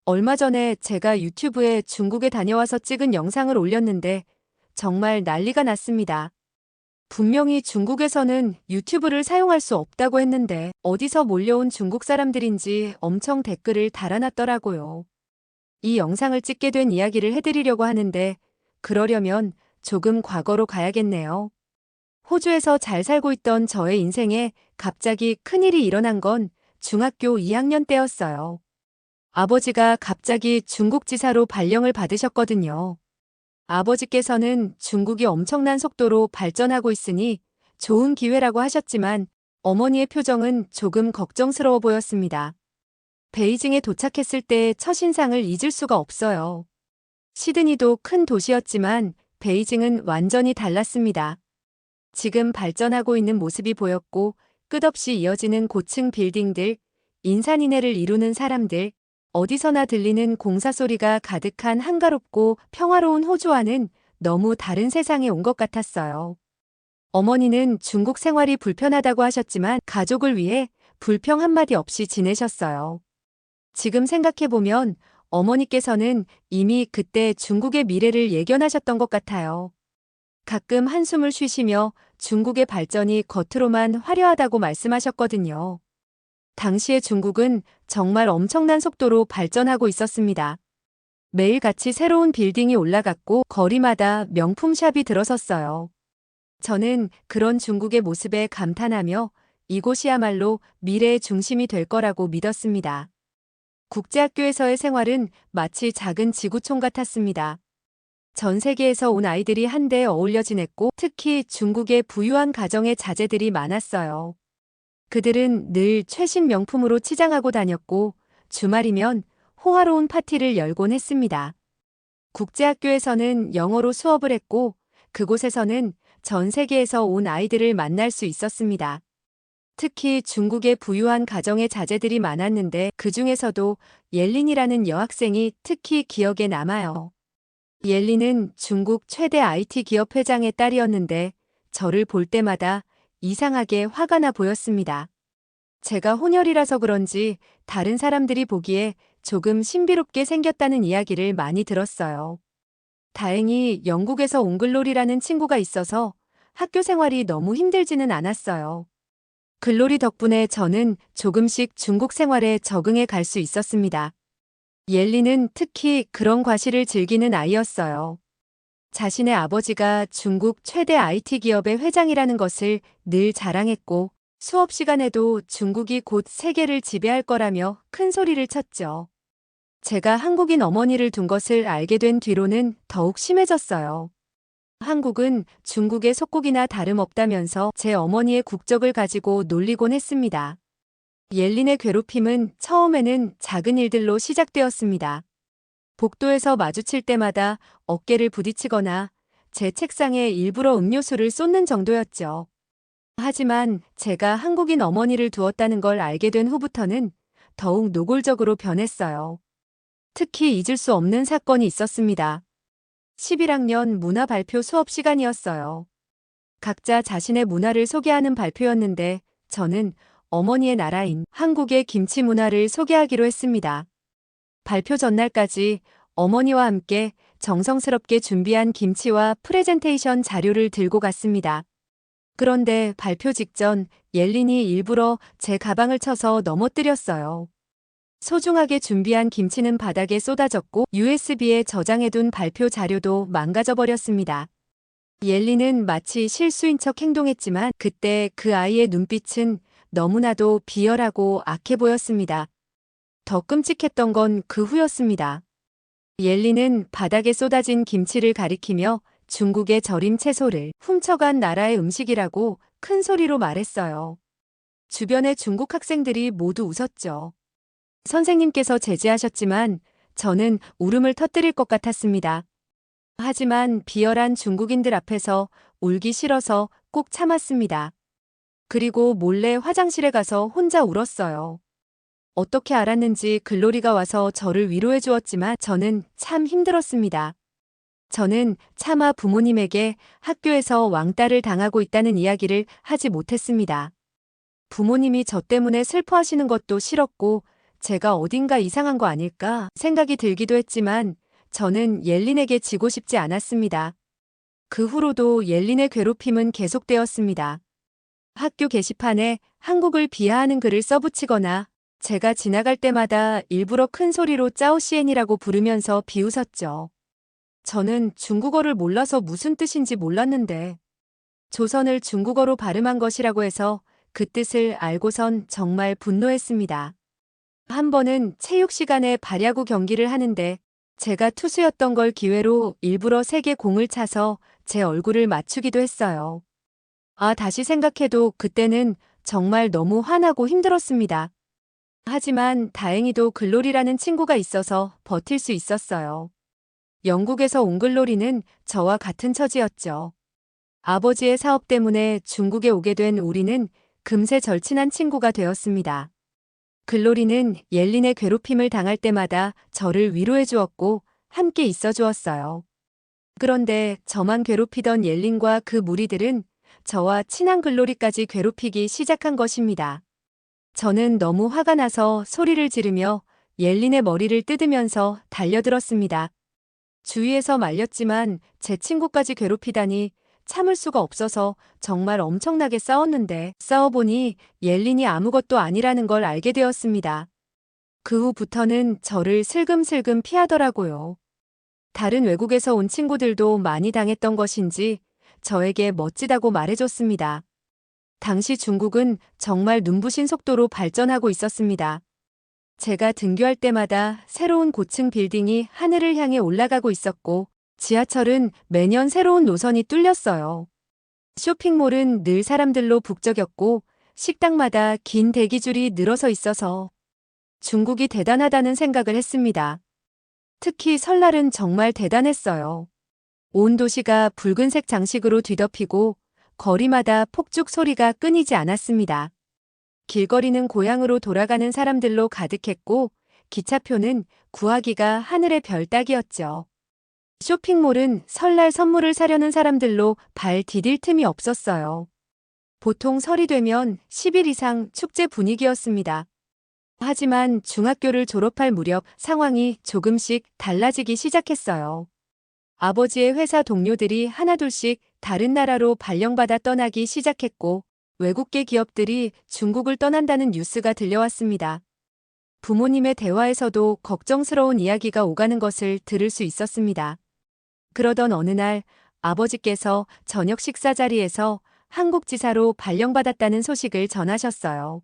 얼마 전에 제가 유튜브에 중국에 다녀와서 찍은 영상을 올렸는데 정말 난리가 났습니다. 분명히 중국에서는 유튜브를 사용할 수 없다고 했는데 어디서 몰려온 중국 사람들인지 엄청 댓글을 달아놨더라고요. 이 영상을 찍게 된 이야기를 해드리려고 하는데 그러려면 조금 과거로 가야겠네요. 호주에서 잘 살고 있던 저의 인생에 갑자기 큰일이 일어난 건 중학교 2학년 때였어요. 아버지가 갑자기 중국 지사로 발령을 받으셨거든요. 아버지께서는 중국이 엄청난 속도로 발전하고 있으니 좋은 기회라고 하셨지만 어머니의 표정은 조금 걱정스러워 보였습니다. 베이징에 도착했을 때의 첫인상을 잊을 수가 없어요. 시드니도 큰 도시였지만 베이징은 완전히 달랐습니다. 지금 발전하고 있는 모습이 보였고 끝없이 이어지는 고층 빌딩들, 인산인해를 이루는 사람들, 어디서나 들리는 공사 소리가 가득한 한가롭고 평화로운 호주와는 너무 다른 세상에 온 것 같았어요. 어머니는 중국 생활이 불편하다고 하셨지만 가족을 위해 불평 한마디 없이 지내셨어요. 지금 생각해보면 어머니께서는 이미 그때 중국의 미래를 예견하셨던 것 같아요. 가끔 한숨을 쉬시며 중국의 발전이 겉으로만 화려하다고 말씀하셨거든요. 당시의 중국은 정말 엄청난 속도로 발전하고 있었습니다. 매일같이 새로운 빌딩이 올라갔고 거리마다 명품샵이 들어섰어요. 저는 그런 중국의 모습에 감탄하며 이곳이야말로 미래의 중심이 될 거라고 믿었습니다. 국제학교에서의 생활은 마치 작은 지구촌 같았습니다. 전 세계에서 온 아이들이 한데 어울려 지냈고 특히 중국의 부유한 가정의 자제들이 많았어요. 그들은 늘 최신 명품으로 치장하고 다녔고 주말이면 호화로운 파티를 열곤 했습니다. 국제학교에서는 영어로 수업을 했고 그곳에서는 전 세계에서 온 아이들을 만날 수 있었습니다. 특히 중국의 부유한 가정의 자제들이 많았는데 그 중에서도 옐린이라는 여학생이 특히 기억에 남아요. 옐린은 중국 최대 IT 기업 회장의 딸이었는데 저를 볼 때마다 이상하게 화가 나 보였습니다. 제가 혼혈이라서 그런지 다른 사람들이 보기에 조금 신비롭게 생겼다는 이야기를 많이 들었어요. 다행히 영국에서 온 글로리라는 친구가 있어서 학교 생활이 너무 힘들지는 않았어요. 글로리 덕분에 저는 조금씩 중국 생활에 적응해 갈 수 있었습니다. 옐리는 특히 그런 과실을 즐기는 아이였어요. 자신의 아버지가 중국 최대 IT 기업의 회장이라는 것을 늘 자랑했고 수업 시간에도 중국이 곧 세계를 지배할 거라며 큰 소리를 쳤죠. 제가 한국인 어머니를 둔 것을 알게 된 뒤로는 더욱 심해졌어요. 한국은 중국의 속국이나 다름없다면서 제 어머니의 국적을 가지고 놀리곤 했습니다. 옐린의 괴롭힘은 처음에는 작은 일들로 시작되었습니다. 복도에서 마주칠 때마다 어깨를 부딪히거나 제 책상에 일부러 음료수를 쏟는 정도였죠. 하지만 제가 한국인 어머니를 두었다는 걸 알게 된 후부터는 더욱 노골적으로 변했어요. 특히 잊을 수 없는 사건이 있었습니다. 11학년 문화 발표 수업 시간이었어요. 각자 자신의 문화를 소개하는 발표였는데 저는 어머니의 나라인 한국의 김치 문화를 소개하기로 했습니다. 발표 전날까지 어머니와 함께 정성스럽게 준비한 김치와 프레젠테이션 자료를 들고 갔습니다. 그런데 발표 직전 옐린이 일부러 제 가방을 쳐서 넘어뜨렸어요. 소중하게 준비한 김치는 바닥에 쏟아졌고 USB에 저장해둔 발표 자료도 망가져버렸습니다. 옐린은 마치 실수인 척 행동했지만 그때 그 아이의 눈빛은 너무나도 비열하고 악해 보였습니다. 더 끔찍했던 건 그 후였습니다. 옐리는 바닥에 쏟아진 김치를 가리키며 중국의 절임 채소를 훔쳐간 나라의 음식이라고 큰 소리로 말했어요. 주변의 중국 학생들이 모두 웃었죠. 선생님께서 제지하셨지만 저는 울음을 터뜨릴 것 같았습니다. 하지만 비열한 중국인들 앞에서 울기 싫어서 꼭 참았습니다. 그리고 몰래 화장실에 가서 혼자 울었어요. 어떻게 알았는지 글로리가 와서 저를 위로해 주었지만 저는 참 힘들었습니다. 저는 차마 부모님에게 학교에서 왕따를 당하고 있다는 이야기를 하지 못했습니다. 부모님이 저 때문에 슬퍼하시는 것도 싫었고 제가 어딘가 이상한 거 아닐까 생각이 들기도 했지만 저는 옐린에게 지고 싶지 않았습니다. 그 후로도 옐린의 괴롭힘은 계속되었습니다. 학교 게시판에 한국을 비하하는 글을 써붙이거나 제가 지나갈 때마다 일부러 큰 소리로 짜오시엔이라고 부르면서 비웃었죠. 저는 중국어를 몰라서 무슨 뜻인지 몰랐는데 조선을 중국어로 발음한 것이라고 해서 그 뜻을 알고선 정말 분노했습니다. 한 번은 체육 시간에 발야구 경기를 하는데 제가 투수였던 걸 기회로 일부러 세게 공을 차서 제 얼굴을 맞추기도 했어요. 다시 생각해도 그때는 정말 너무 화나고 힘들었습니다. 하지만 다행히도 글로리라는 친구가 있어서 버틸 수 있었어요. 영국에서 온 글로리는 저와 같은 처지였죠. 아버지의 사업 때문에 중국에 오게 된 우리는 금세 절친한 친구가 되었습니다. 글로리는 옐린의 괴롭힘을 당할 때마다 저를 위로해 주었고 함께 있어 주었어요. 그런데 저만 괴롭히던 옐린과 그 무리들은 저와 친한 글로리까지 괴롭히기 시작한 것입니다. 저는 너무 화가 나서 소리를 지르며 옐린의 머리를 뜯으면서 달려들었습니다. 주위에서 말렸지만 제 친구까지 괴롭히다니 참을 수가 없어서 정말 엄청나게 싸웠는데 싸워보니 옐린이 아무것도 아니라는 걸 알게 되었습니다. 그 후부터는 저를 슬금슬금 피하더라고요. 다른 외국에서 온 친구들도 많이 당했던 것인지 저에게 멋지다고 말해줬습니다. 당시 중국은 정말 눈부신 속도로 발전하고 있었습니다. 제가 등교할 때마다 새로운 고층 빌딩이 하늘을 향해 올라가고 있었고 지하철은 매년 새로운 노선이 뚫렸어요. 쇼핑몰은 늘 사람들로 북적였고 식당마다 긴 대기줄이 늘어서 있어서 중국이 대단하다는 생각을 했습니다. 특히 설날은 정말 대단했어요. 온 도시가 붉은색 장식으로 뒤덮이고 거리마다 폭죽 소리가 끊이지 않았습니다. 길거리는 고향으로 돌아가는 사람들로 가득했고 기차표는 구하기가 하늘의 별 따기였죠. 쇼핑몰은 설날 선물을 사려는 사람들로 발 디딜 틈이 없었어요. 보통 설이 되면 10일 이상 축제 분위기였습니다. 하지만 중학교를 졸업할 무렵 상황이 조금씩 달라지기 시작했어요. 아버지의 회사 동료들이 하나둘씩 다른 나라로 발령받아 떠나기 시작했고 외국계 기업들이 중국을 떠난다는 뉴스가 들려왔습니다. 부모님의 대화에서도 걱정스러운 이야기가 오가는 것을 들을 수 있었습니다. 그러던 어느 날 아버지께서 저녁 식사 자리에서 한국 지사로 발령받았다는 소식을 전하셨어요.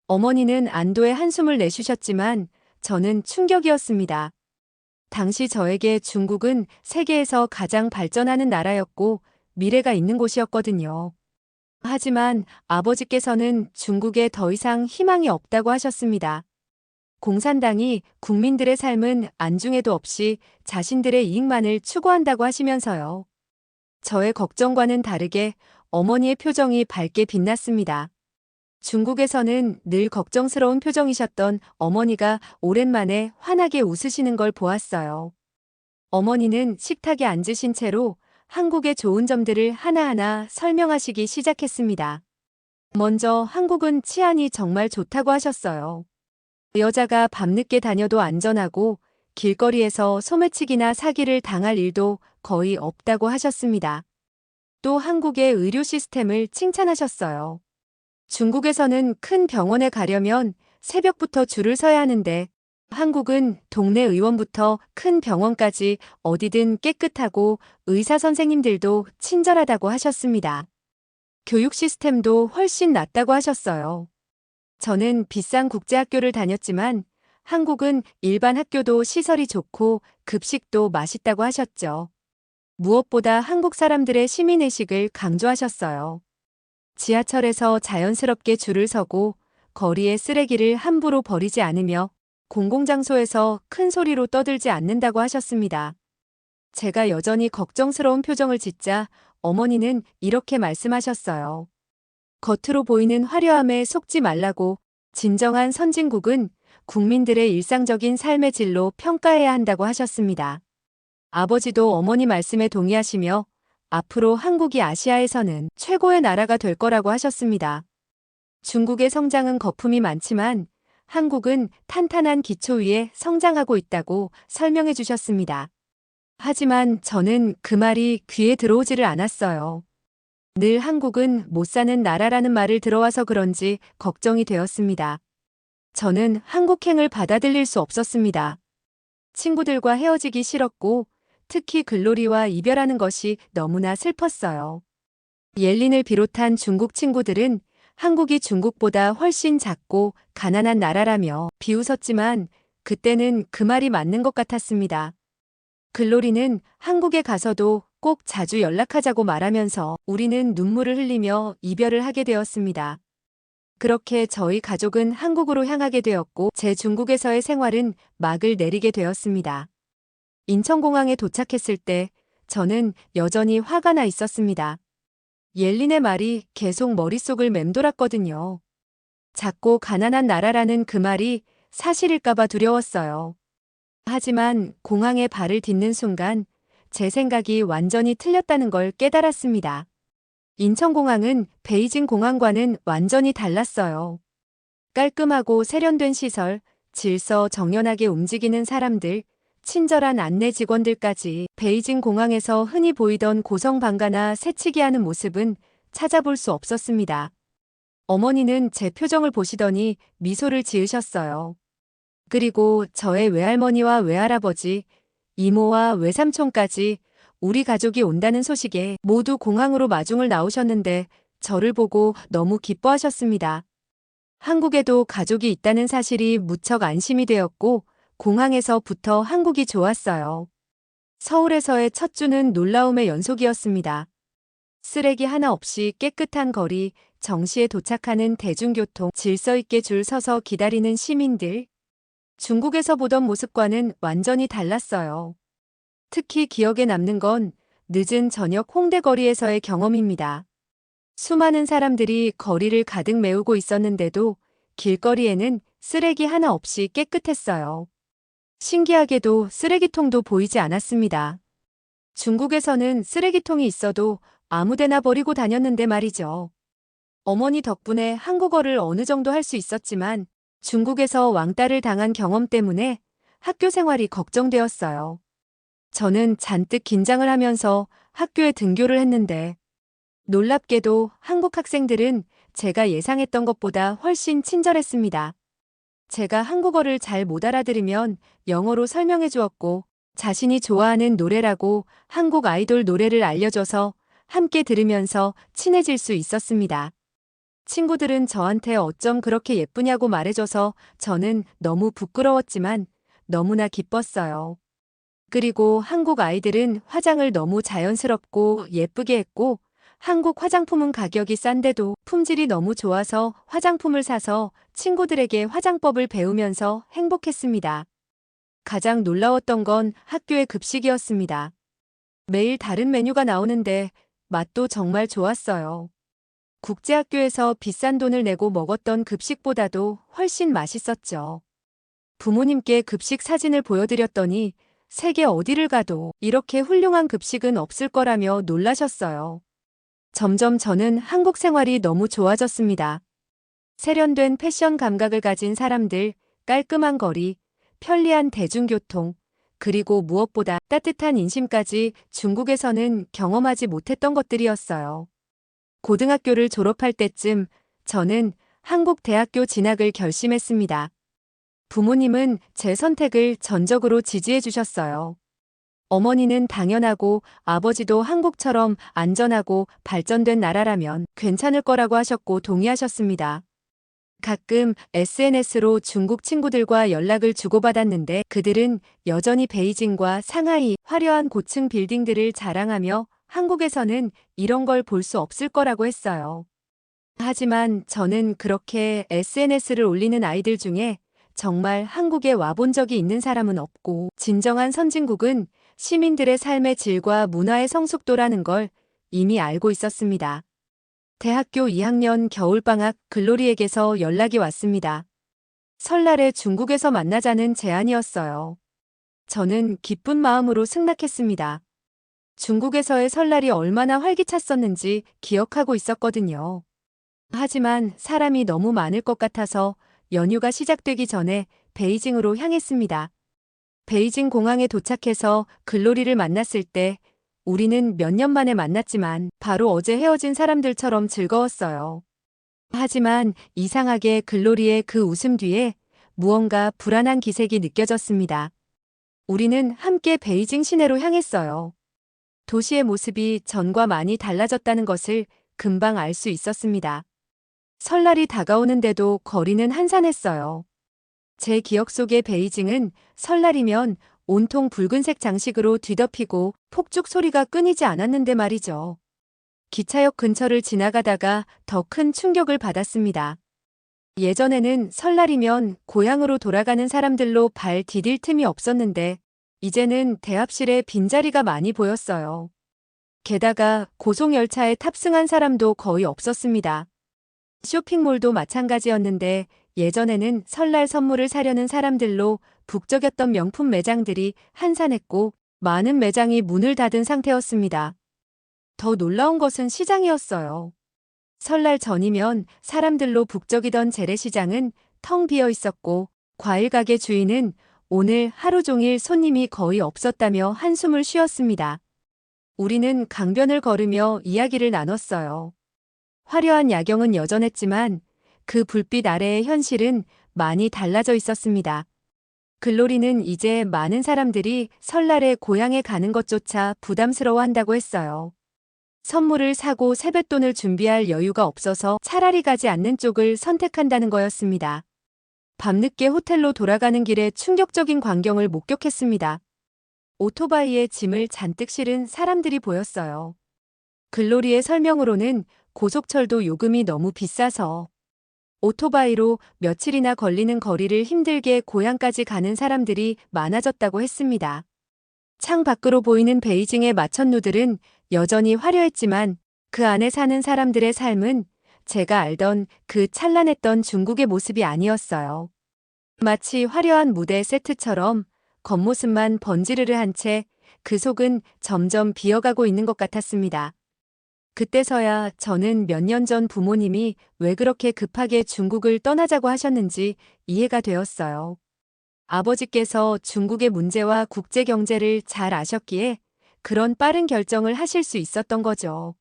어머니는 안도의 한숨을 내쉬셨지만 저는 충격이었습니다. 당시 저에게 중국은 세계에서 가장 발전하는 나라였고 미래가 있는 곳이었거든요. 하지만 아버지께서는 중국에 더 이상 희망이 없다고 하셨습니다. 공산당이 국민들의 삶은 안중에도 없이 자신들의 이익만을 추구한다고 하시면서요. 저의 걱정과는 다르게 어머니의 표정이 밝게 빛났습니다. 중국에서는 늘 걱정스러운 표정이셨던 어머니가 오랜만에 환하게 웃으시는 걸 보았어요. 어머니는 식탁에 앉으신 채로 한국의 좋은 점들을 하나하나 설명하시기 시작했습니다. 먼저 한국은 치안이 정말 좋다고 하셨어요. 여자가 밤늦게 다녀도 안전하고 길거리에서 소매치기나 사기를 당할 일도 거의 없다고 하셨습니다. 또 한국의 의료 시스템을 칭찬하셨어요. 중국에서는 큰 병원에 가려면 새벽부터 줄을 서야 하는데 한국은 동네 의원부터 큰 병원까지 어디든 깨끗하고 의사 선생님들도 친절하다고 하셨습니다. 교육 시스템도 훨씬 낫다고 하셨어요. 저는 비싼 국제학교를 다녔지만 한국은 일반 학교도 시설이 좋고 급식도 맛있다고 하셨죠. 무엇보다 한국 사람들의 시민의식을 강조하셨어요. 지하철에서 자연스럽게 줄을 서고 거리에 쓰레기를 함부로 버리지 않으며 공공장소에서 큰 소리로 떠들지 않는다고 하셨습니다. 제가 여전히 걱정스러운 표정을 짓자 어머니는 이렇게 말씀하셨어요. 겉으로 보이는 화려함에 속지 말라고, 진정한 선진국은 국민들의 일상적인 삶의 질로 평가해야 한다고 하셨습니다. 아버지도 어머니 말씀에 동의하시며 앞으로 한국이 아시아에서는 최고의 나라가 될 거라고 하셨습니다. 중국의 성장은 거품이 많지만 한국은 탄탄한 기초 위에 성장하고 있다고 설명해 주셨습니다. 하지만 저는 그 말이 귀에 들어오지를 않았어요. 늘 한국은 못 사는 나라라는 말을 들어와서 그런지 걱정이 되었습니다. 저는 한국행을 받아들일 수 없었습니다. 친구들과 헤어지기 싫었고 특히 글로리와 이별하는 것이 너무나 슬펐어요. 옐린을 비롯한 중국 친구들은 한국이 중국보다 훨씬 작고 가난한 나라라며 비웃었지만 그때는 그 말이 맞는 것 같았습니다. 글로리는 한국에 가서도 꼭 자주 연락하자고 말하면서 우리는 눈물을 흘리며 이별을 하게 되었습니다. 그렇게 저희 가족은 한국으로 향하게 되었고 제 중국에서의 생활은 막을 내리게 되었습니다. 인천공항에 도착했을 때 저는 여전히 화가 나 있었습니다. 옐린의 말이 계속 머릿속을 맴돌았거든요. 작고 가난한 나라라는 그 말이 사실일까봐 두려웠어요. 하지만 공항에 발을 딛는 순간 제 생각이 완전히 틀렸다는 걸 깨달았습니다. 인천공항은 베이징 공항과는 완전히 달랐어요. 깔끔하고 세련된 시설, 질서 정연하게 움직이는 사람들, 친절한 안내 직원들까지 베이징 공항에서 흔히 보이던 고성방가나 새치기하는 모습은 찾아볼 수 없었습니다. 어머니는 제 표정을 보시더니 미소를 지으셨어요. 그리고 저의 외할머니와 외할아버지, 이모와 외삼촌까지 우리 가족이 온다는 소식에 모두 공항으로 마중을 나오셨는데 저를 보고 너무 기뻐하셨습니다. 한국에도 가족이 있다는 사실이 무척 안심이 되었고 공항에서부터 한국이 좋았어요. 서울에서의 첫 주는 놀라움의 연속이었습니다. 쓰레기 하나 없이 깨끗한 거리, 정시에 도착하는 대중교통, 질서 있게 줄 서서 기다리는 시민들. 중국에서 보던 모습과는 완전히 달랐어요. 특히 기억에 남는 건 늦은 저녁 홍대 거리에서의 경험입니다. 수많은 사람들이 거리를 가득 메우고 있었는데도 길거리에는 쓰레기 하나 없이 깨끗했어요. 신기하게도 쓰레기통도 보이지 않았습니다. 중국에서는 쓰레기통이 있어도 아무데나 버리고 다녔는데 말이죠. 어머니 덕분에 한국어를 어느 정도 할 수 있었지만 중국에서 왕따를 당한 경험 때문에 학교 생활이 걱정되었어요. 저는 잔뜩 긴장을 하면서 학교에 등교를 했는데 놀랍게도 한국 학생들은 제가 예상했던 것보다 훨씬 친절했습니다. 제가 한국어를 잘 못 알아들으면 영어로 설명해 주었고 자신이 좋아하는 노래라고 한국 아이돌 노래를 알려줘서 함께 들으면서 친해질 수 있었습니다. 친구들은 저한테 어쩜 그렇게 예쁘냐고 말해줘서 저는 너무 부끄러웠지만 너무나 기뻤어요. 그리고 한국 아이들은 화장을 너무 자연스럽고 예쁘게 했고 한국 화장품은 가격이 싼데도 품질이 너무 좋아서 화장품을 사서 친구들에게 화장법을 배우면서 행복했습니다. 가장 놀라웠던 건 학교의 급식이었습니다. 매일 다른 메뉴가 나오는데 맛도 정말 좋았어요. 국제학교에서 비싼 돈을 내고 먹었던 급식보다도 훨씬 맛있었죠. 부모님께 급식 사진을 보여드렸더니 세계 어디를 가도 이렇게 훌륭한 급식은 없을 거라며 놀라셨어요. 점점 저는 한국 생활이 너무 좋아졌습니다. 세련된 패션 감각을 가진 사람들, 깔끔한 거리, 편리한 대중교통, 그리고 무엇보다 따뜻한 인심까지 중국에서는 경험하지 못했던 것들이었어요. 고등학교를 졸업할 때쯤 저는 한국 대학교 진학을 결심했습니다. 부모님은 제 선택을 전적으로 지지해 주셨어요. 어머니는 당연하고 아버지도 한국처럼 안전하고 발전된 나라라면 괜찮을 거라고 하셨고 동의하셨습니다. 가끔 SNS로 중국 친구들과 연락을 주고받았는데 그들은 여전히 베이징과 상하이 화려한 고층 빌딩들을 자랑하며 한국에서는 이런 걸 볼 수 없을 거라고 했어요. 하지만 저는 그렇게 SNS를 올리는 아이들 중에 정말 한국에 와본 적이 있는 사람은 없고, 진정한 선진국은 시민들의 삶의 질과 문화의 성숙도라는 걸 이미 알고 있었습니다. 대학교 2학년 겨울방학 글로리에게서 연락이 왔습니다. 설날에 중국에서 만나자는 제안이었어요. 저는 기쁜 마음으로 승낙했습니다. 중국에서의 설날이 얼마나 활기찼었는지 기억하고 있었거든요. 하지만 사람이 너무 많을 것 같아서 연휴가 시작되기 전에 베이징으로 향했습니다. 베이징 공항에 도착해서 글로리를 만났을 때 우리는 몇 년 만에 만났지만 바로 어제 헤어진 사람들처럼 즐거웠어요. 하지만 이상하게 글로리의 그 웃음 뒤에 무언가 불안한 기색이 느껴졌습니다. 우리는 함께 베이징 시내로 향했어요. 도시의 모습이 전과 많이 달라졌다는 것을 금방 알 수 있었습니다. 설날이 다가오는데도 거리는 한산했어요. 제 기억 속의 베이징은 설날이면 온통 붉은색 장식으로 뒤덮이고 폭죽 소리가 끊이지 않았는데 말이죠. 기차역 근처를 지나가다가 더 큰 충격을 받았습니다. 예전에는 설날이면 고향으로 돌아가는 사람들로 발 디딜 틈이 없었는데 이제는 대합실에 빈자리가 많이 보였어요. 게다가 고속열차에 탑승한 사람도 거의 없었습니다. 쇼핑몰도 마찬가지였는데 예전에는 설날 선물을 사려는 사람들로 북적였던 명품 매장들이 한산했고 많은 매장이 문을 닫은 상태였습니다. 더 놀라운 것은 시장이었어요. 설날 전이면 사람들로 북적이던 재래시장은 텅 비어 있었고 과일 가게 주인은 오늘 하루 종일 손님이 거의 없었다며 한숨을 쉬었습니다. 우리는 강변을 걸으며 이야기를 나눴어요. 화려한 야경은 여전했지만 그 불빛 아래의 현실은 많이 달라져 있었습니다. 글로리는 이제 많은 사람들이 설날에 고향에 가는 것조차 부담스러워한다고 했어요. 선물을 사고 세뱃돈을 준비할 여유가 없어서 차라리 가지 않는 쪽을 선택한다는 거였습니다. 밤늦게 호텔로 돌아가는 길에 충격적인 광경을 목격했습니다. 오토바이에 짐을 잔뜩 실은 사람들이 보였어요. 글로리의 설명으로는 고속철도 요금이 너무 비싸서 오토바이로 며칠이나 걸리는 거리를 힘들게 고향까지 가는 사람들이 많아졌다고 했습니다. 창 밖으로 보이는 베이징의 마천루들은 여전히 화려했지만 그 안에 사는 사람들의 삶은 제가 알던 그 찬란했던 중국의 모습이 아니었어요. 마치 화려한 무대 세트처럼 겉모습만 번지르르한 채 그 속은 점점 비어가고 있는 것 같았습니다. 그때서야 저는 몇 년 전 부모님이 왜 그렇게 급하게 중국을 떠나자고 하셨는지 이해가 되었어요. 아버지께서 중국의 문제와 국제 경제를 잘 아셨기에 그런 빠른 결정을 하실 수 있었던 거죠.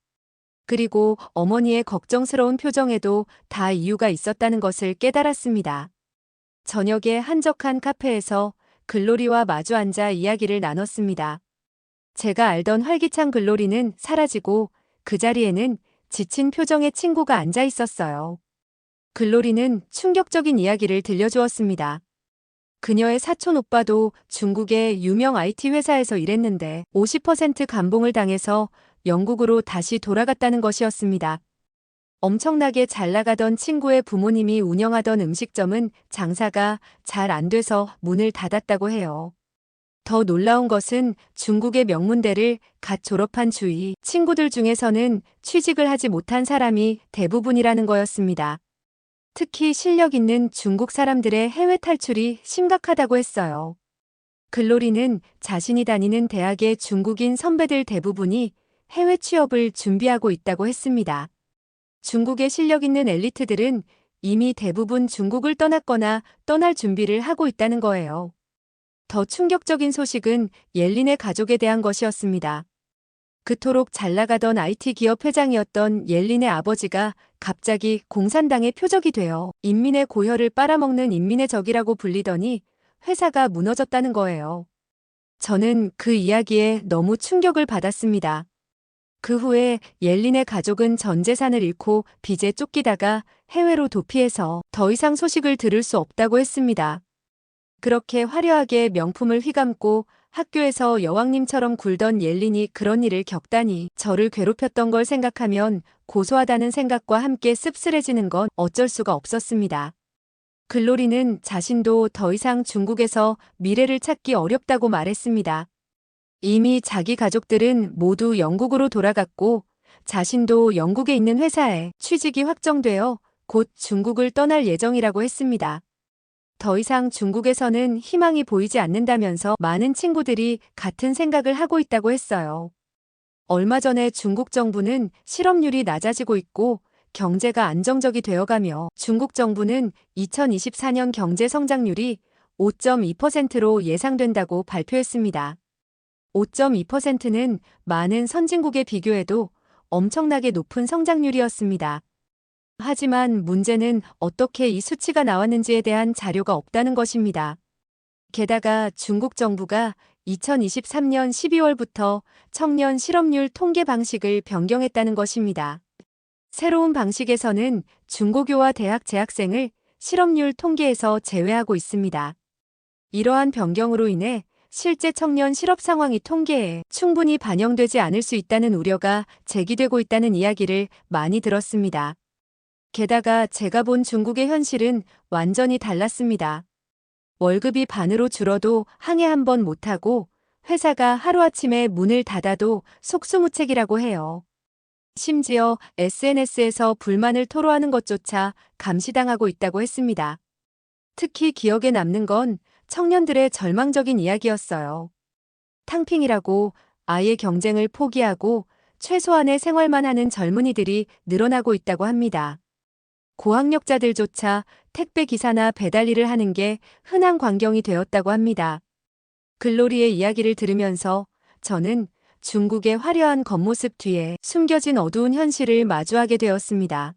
그리고 어머니의 걱정스러운 표정에도 다 이유가 있었다는 것을 깨달았습니다. 저녁에 한적한 카페에서 글로리와 마주 앉아 이야기를 나눴습니다. 제가 알던 활기찬 글로리는 사라지고 그 자리에는 지친 표정의 친구가 앉아 있었어요. 글로리는 충격적인 이야기를 들려주었습니다. 그녀의 사촌 오빠도 중국의 유명 IT 회사에서 일했는데 50% 감봉을 당해서 영국으로 다시 돌아갔다는 것이었습니다. 엄청나게 잘 나가던 친구의 부모님이 운영하던 음식점은 장사가 잘 안 돼서 문을 닫았다고 해요. 더 놀라운 것은 중국의 명문대를 갓 졸업한 주위 친구들 중에서는 취직을 하지 못한 사람이 대부분이라는 거였습니다. 특히 실력 있는 중국 사람들의 해외 탈출이 심각하다고 했어요. 글로리는 자신이 다니는 대학의 중국인 선배들 대부분이 해외 취업을 준비하고 있다고 했습니다. 중국의 실력 있는 엘리트들은 이미 대부분 중국을 떠났거나 떠날 준비를 하고 있다는 거예요. 더 충격적인 소식은 옐린의 가족에 대한 것이었습니다. 그토록 잘 나가던 IT 기업 회장이었던 옐린의 아버지가 갑자기 공산당의 표적이 되어 인민의 고혈을 빨아먹는 인민의 적이라고 불리더니 회사가 무너졌다는 거예요. 저는 그 이야기에 너무 충격을 받았습니다. 그 후에 옐린의 가족은 전 재산을 잃고 빚에 쫓기다가 해외로 도피해서 더 이상 소식을 들을 수 없다고 했습니다. 그렇게 화려하게 명품을 휘감고 학교에서 여왕님처럼 굴던 옐린이 그런 일을 겪다니 저를 괴롭혔던 걸 생각하면 고소하다는 생각과 함께 씁쓸해지는 건 어쩔 수가 없었습니다. 글로리는 자신도 더 이상 중국에서 미래를 찾기 어렵다고 말했습니다. 이미 자기 가족들은 모두 영국으로 돌아갔고 자신도 영국에 있는 회사에 취직이 확정되어 곧 중국을 떠날 예정이라고 했습니다. 더 이상 중국에서는 희망이 보이지 않는다면서 많은 친구들이 같은 생각을 하고 있다고 했어요. 얼마 전에 중국 정부는 실업률이 낮아지고 있고 경제가 안정적이 되어가며 중국 정부는 2024년 경제 성장률이 5.2%로 예상된다고 발표했습니다. 5.2%는 많은 선진국에 비교해도 엄청나게 높은 성장률이었습니다. 하지만 문제는 어떻게 이 수치가 나왔는지에 대한 자료가 없다는 것입니다. 게다가 중국 정부가 2023년 12월부터 청년 실업률 통계 방식을 변경했다는 것입니다. 새로운 방식에서는 중고교와 대학 재학생을 실업률 통계에서 제외하고 있습니다. 이러한 변경으로 인해 실제 청년 실업 상황이 통계에 충분히 반영되지 않을 수 있다는 우려가 제기되고 있다는 이야기를 많이 들었습니다. 게다가 제가 본 중국의 현실은 완전히 달랐습니다. 월급이 반으로 줄어도 항해 한 번 못하고 회사가 하루아침에 문을 닫아도 속수무책이라고 해요. 심지어 SNS에서 불만을 토로하는 것조차 감시당하고 있다고 했습니다. 특히 기억에 남는 건 청년들의 절망적인 이야기였어요. 탕핑이라고 아예 경쟁을 포기하고 최소한의 생활만 하는 젊은이들이 늘어나고 있다고 합니다. 고학력자들조차 택배 기사나 배달 일을 하는 게 흔한 광경이 되었다고 합니다. 글로리의 이야기를 들으면서 저는 중국의 화려한 겉모습 뒤에 숨겨진 어두운 현실을 마주하게 되었습니다.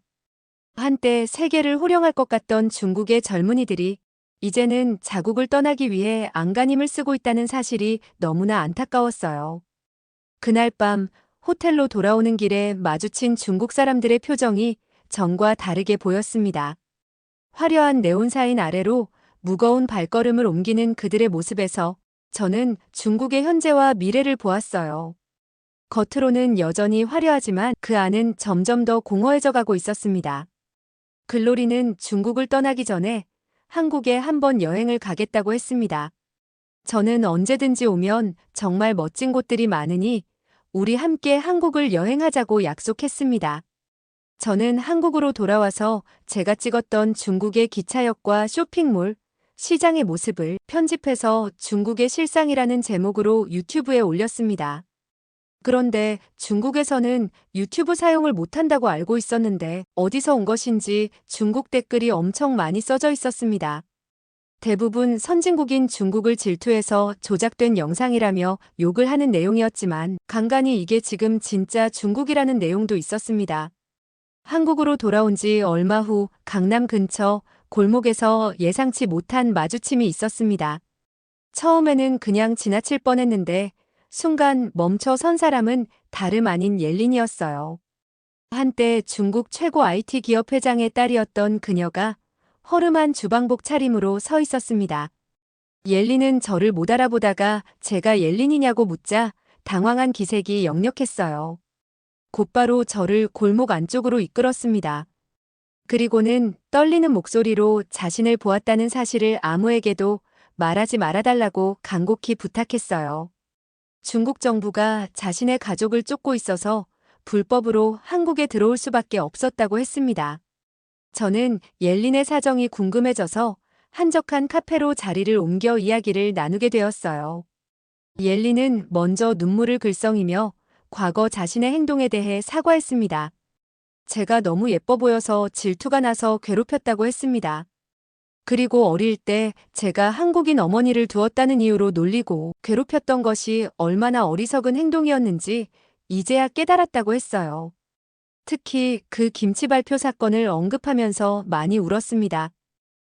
한때 세계를 호령할 것 같던 중국의 젊은이들이 이제는 자국을 떠나기 위해 안간힘을 쓰고 있다는 사실이 너무나 안타까웠어요. 그날 밤 호텔로 돌아오는 길에 마주친 중국 사람들의 표정이 전과 다르게 보였습니다. 화려한 네온사인 아래로 무거운 발걸음을 옮기는 그들의 모습에서 저는 중국의 현재와 미래를 보았어요. 겉으로는 여전히 화려하지만 그 안은 점점 더 공허해져 가고 있었습니다. 글로리는 중국을 떠나기 전에 한국에 한번 여행을 가겠다고 했습니다. 저는 언제든지 오면 정말 멋진 곳들이 많으니 우리 함께 한국을 여행하자고 약속했습니다. 저는 한국으로 돌아와서 제가 찍었던 중국의 기차역과 쇼핑몰, 시장의 모습을 편집해서 중국의 실상이라는 제목으로 유튜브에 올렸습니다. 그런데 중국에서는 유튜브 사용을 못한다고 알고 있었는데 어디서 온 것인지 중국 댓글이 엄청 많이 써져 있었습니다. 대부분 선진국인 중국을 질투해서 조작된 영상이라며 욕을 하는 내용이었지만 간간히 이게 지금 진짜 중국이라는 내용도 있었습니다. 한국으로 돌아온 지 얼마 후 강남 근처 골목에서 예상치 못한 마주침이 있었습니다. 처음에는 그냥 지나칠 뻔했는데 순간 멈춰 선 사람은 다름 아닌 옐린이었어요. 한때 중국 최고 IT 기업 회장의 딸이었던 그녀가 허름한 주방복 차림으로 서 있었습니다. 옐린은 저를 못 알아보다가 제가 옐린이냐고 묻자 당황한 기색이 역력했어요. 곧바로 저를 골목 안쪽으로 이끌었습니다. 그리고는 떨리는 목소리로 자신을 보았다는 사실을 아무에게도 말하지 말아달라고 간곡히 부탁했어요. 중국 정부가 자신의 가족을 쫓고 있어서 불법으로 한국에 들어올 수밖에 없었다고 했습니다. 저는 옐린의 사정이 궁금해져서 한적한 카페로 자리를 옮겨 이야기를 나누게 되었어요. 옐린은 먼저 눈물을 글썽이며 과거 자신의 행동에 대해 사과했습니다. 제가 너무 예뻐 보여서 질투가 나서 괴롭혔다고 했습니다. 그리고 어릴 때 제가 한국인 어머니를 두었다는 이유로 놀리고 괴롭혔던 것이 얼마나 어리석은 행동이었는지 이제야 깨달았다고 했어요. 특히 그 김치 발표 사건을 언급하면서 많이 울었습니다.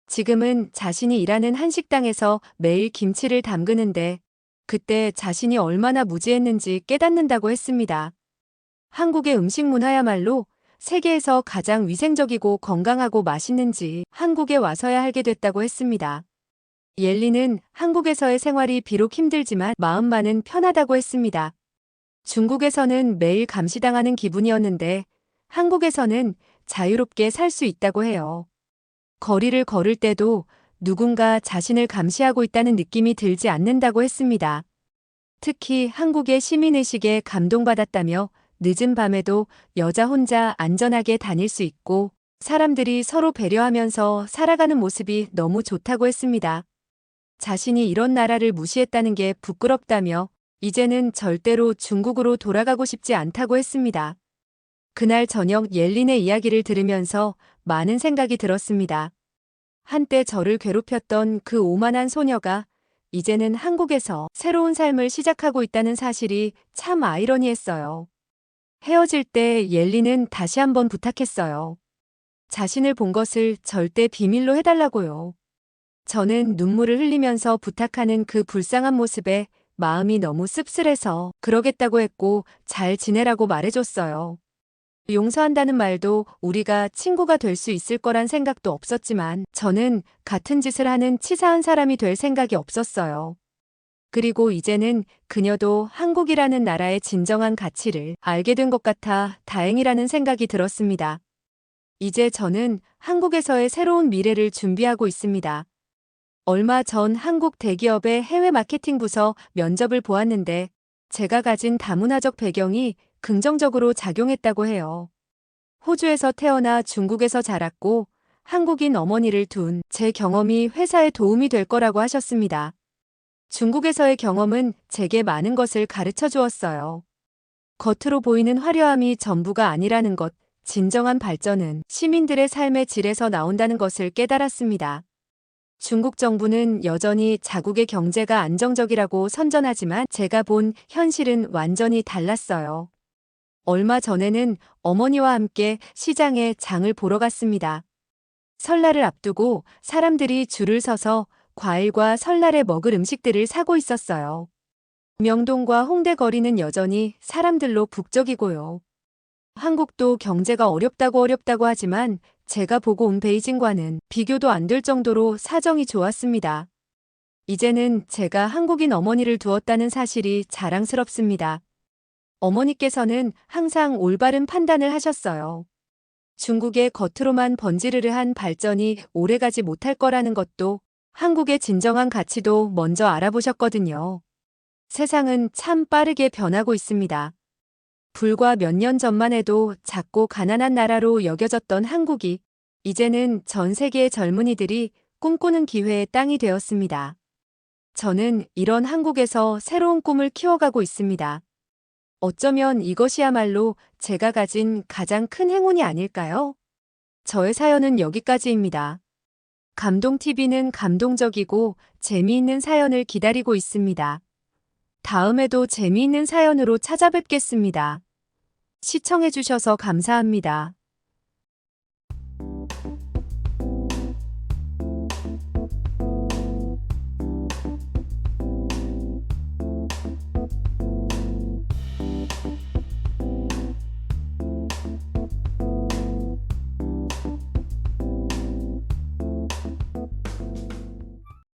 지금은 자신이 일하는 한식당에서 매일 김치를 담그는데 그때 자신이 얼마나 무지했는지 깨닫는다고 했습니다. 한국의 음식 문화야말로 세계에서 가장 위생적이고 건강하고 맛있는지 한국에 와서야 알게 됐다고 했습니다. 옐리는 한국에서의 생활이 비록 힘들지만 마음만은 편하다고 했습니다. 중국에서는 매일 감시당하는 기분이었는데 한국에서는 자유롭게 살 수 있다고 해요. 거리를 걸을 때도 누군가 자신을 감시하고 있다는 느낌이 들지 않는다고 했습니다. 특히 한국의 시민의식에 감동받았다며 늦은 밤에도 여자 혼자 안전하게 다닐 수 있고 사람들이 서로 배려하면서 살아가는 모습이 너무 좋다고 했습니다. 자신이 이런 나라를 무시했다는 게 부끄럽다며 이제는 절대로 중국으로 돌아가고 싶지 않다고 했습니다. 그날 저녁 옐린의 이야기를 들으면서 많은 생각이 들었습니다. 한때 저를 괴롭혔던 그 오만한 소녀가 이제는 한국에서 새로운 삶을 시작하고 있다는 사실이 참 아이러니했어요. 헤어질 때 옐리는 다시 한번 부탁했어요. 자신을 본 것을 절대 비밀로 해달라고요. 저는 눈물을 흘리면서 부탁하는 그 불쌍한 모습에 마음이 너무 씁쓸해서 그러겠다고 했고 잘 지내라고 말해줬어요. 용서한다는 말도 우리가 친구가 될 수 있을 거란 생각도 없었지만 저는 같은 짓을 하는 치사한 사람이 될 생각이 없었어요. 그리고 이제는 그녀도 한국이라는 나라의 진정한 가치를 알게 된 것 같아 다행이라는 생각이 들었습니다. 이제 저는 한국에서의 새로운 미래를 준비하고 있습니다. 얼마 전 한국 대기업의 해외 마케팅 부서 면접을 보았는데 제가 가진 다문화적 배경이 긍정적으로 작용했다고 해요. 호주에서 태어나 중국에서 자랐고 한국인 어머니를 둔 제 경험이 회사에 도움이 될 거라고 하셨습니다. 중국에서의 경험은 제게 많은 것을 가르쳐 주었어요. 겉으로 보이는 화려함이 전부가 아니라는 것, 진정한 발전은 시민들의 삶의 질에서 나온다는 것을 깨달았습니다. 중국 정부는 여전히 자국의 경제가 안정적이라고 선전하지만 제가 본 현실은 완전히 달랐어요. 얼마 전에는 어머니와 함께 시장에 장을 보러 갔습니다. 설날을 앞두고 사람들이 줄을 서서 과일과 설날에 먹을 음식들을 사고 있었어요. 명동과 홍대 거리는 여전히 사람들로 북적이고요. 한국도 경제가 어렵다고 하지만 제가 보고 온 베이징과는 비교도 안 될 정도로 사정이 좋았습니다. 이제는 제가 한국인 어머니를 두었다는 사실이 자랑스럽습니다. 어머니께서는 항상 올바른 판단을 하셨어요. 중국의 겉으로만 번지르르한 발전이 오래가지 못할 거라는 것도 한국의 진정한 가치도 먼저 알아보셨거든요. 세상은 참 빠르게 변하고 있습니다. 불과 몇 년 전만 해도 작고 가난한 나라로 여겨졌던 한국이 이제는 전 세계의 젊은이들이 꿈꾸는 기회의 땅이 되었습니다. 저는 이런 한국에서 새로운 꿈을 키워가고 있습니다. 어쩌면 이것이야말로 제가 가진 가장 큰 행운이 아닐까요? 저의 사연은 여기까지입니다. 감동TV는 감동적이고 재미있는 사연을 기다리고 있습니다. 다음에도 재미있는 사연으로 찾아뵙겠습니다. 시청해주셔서 감사합니다.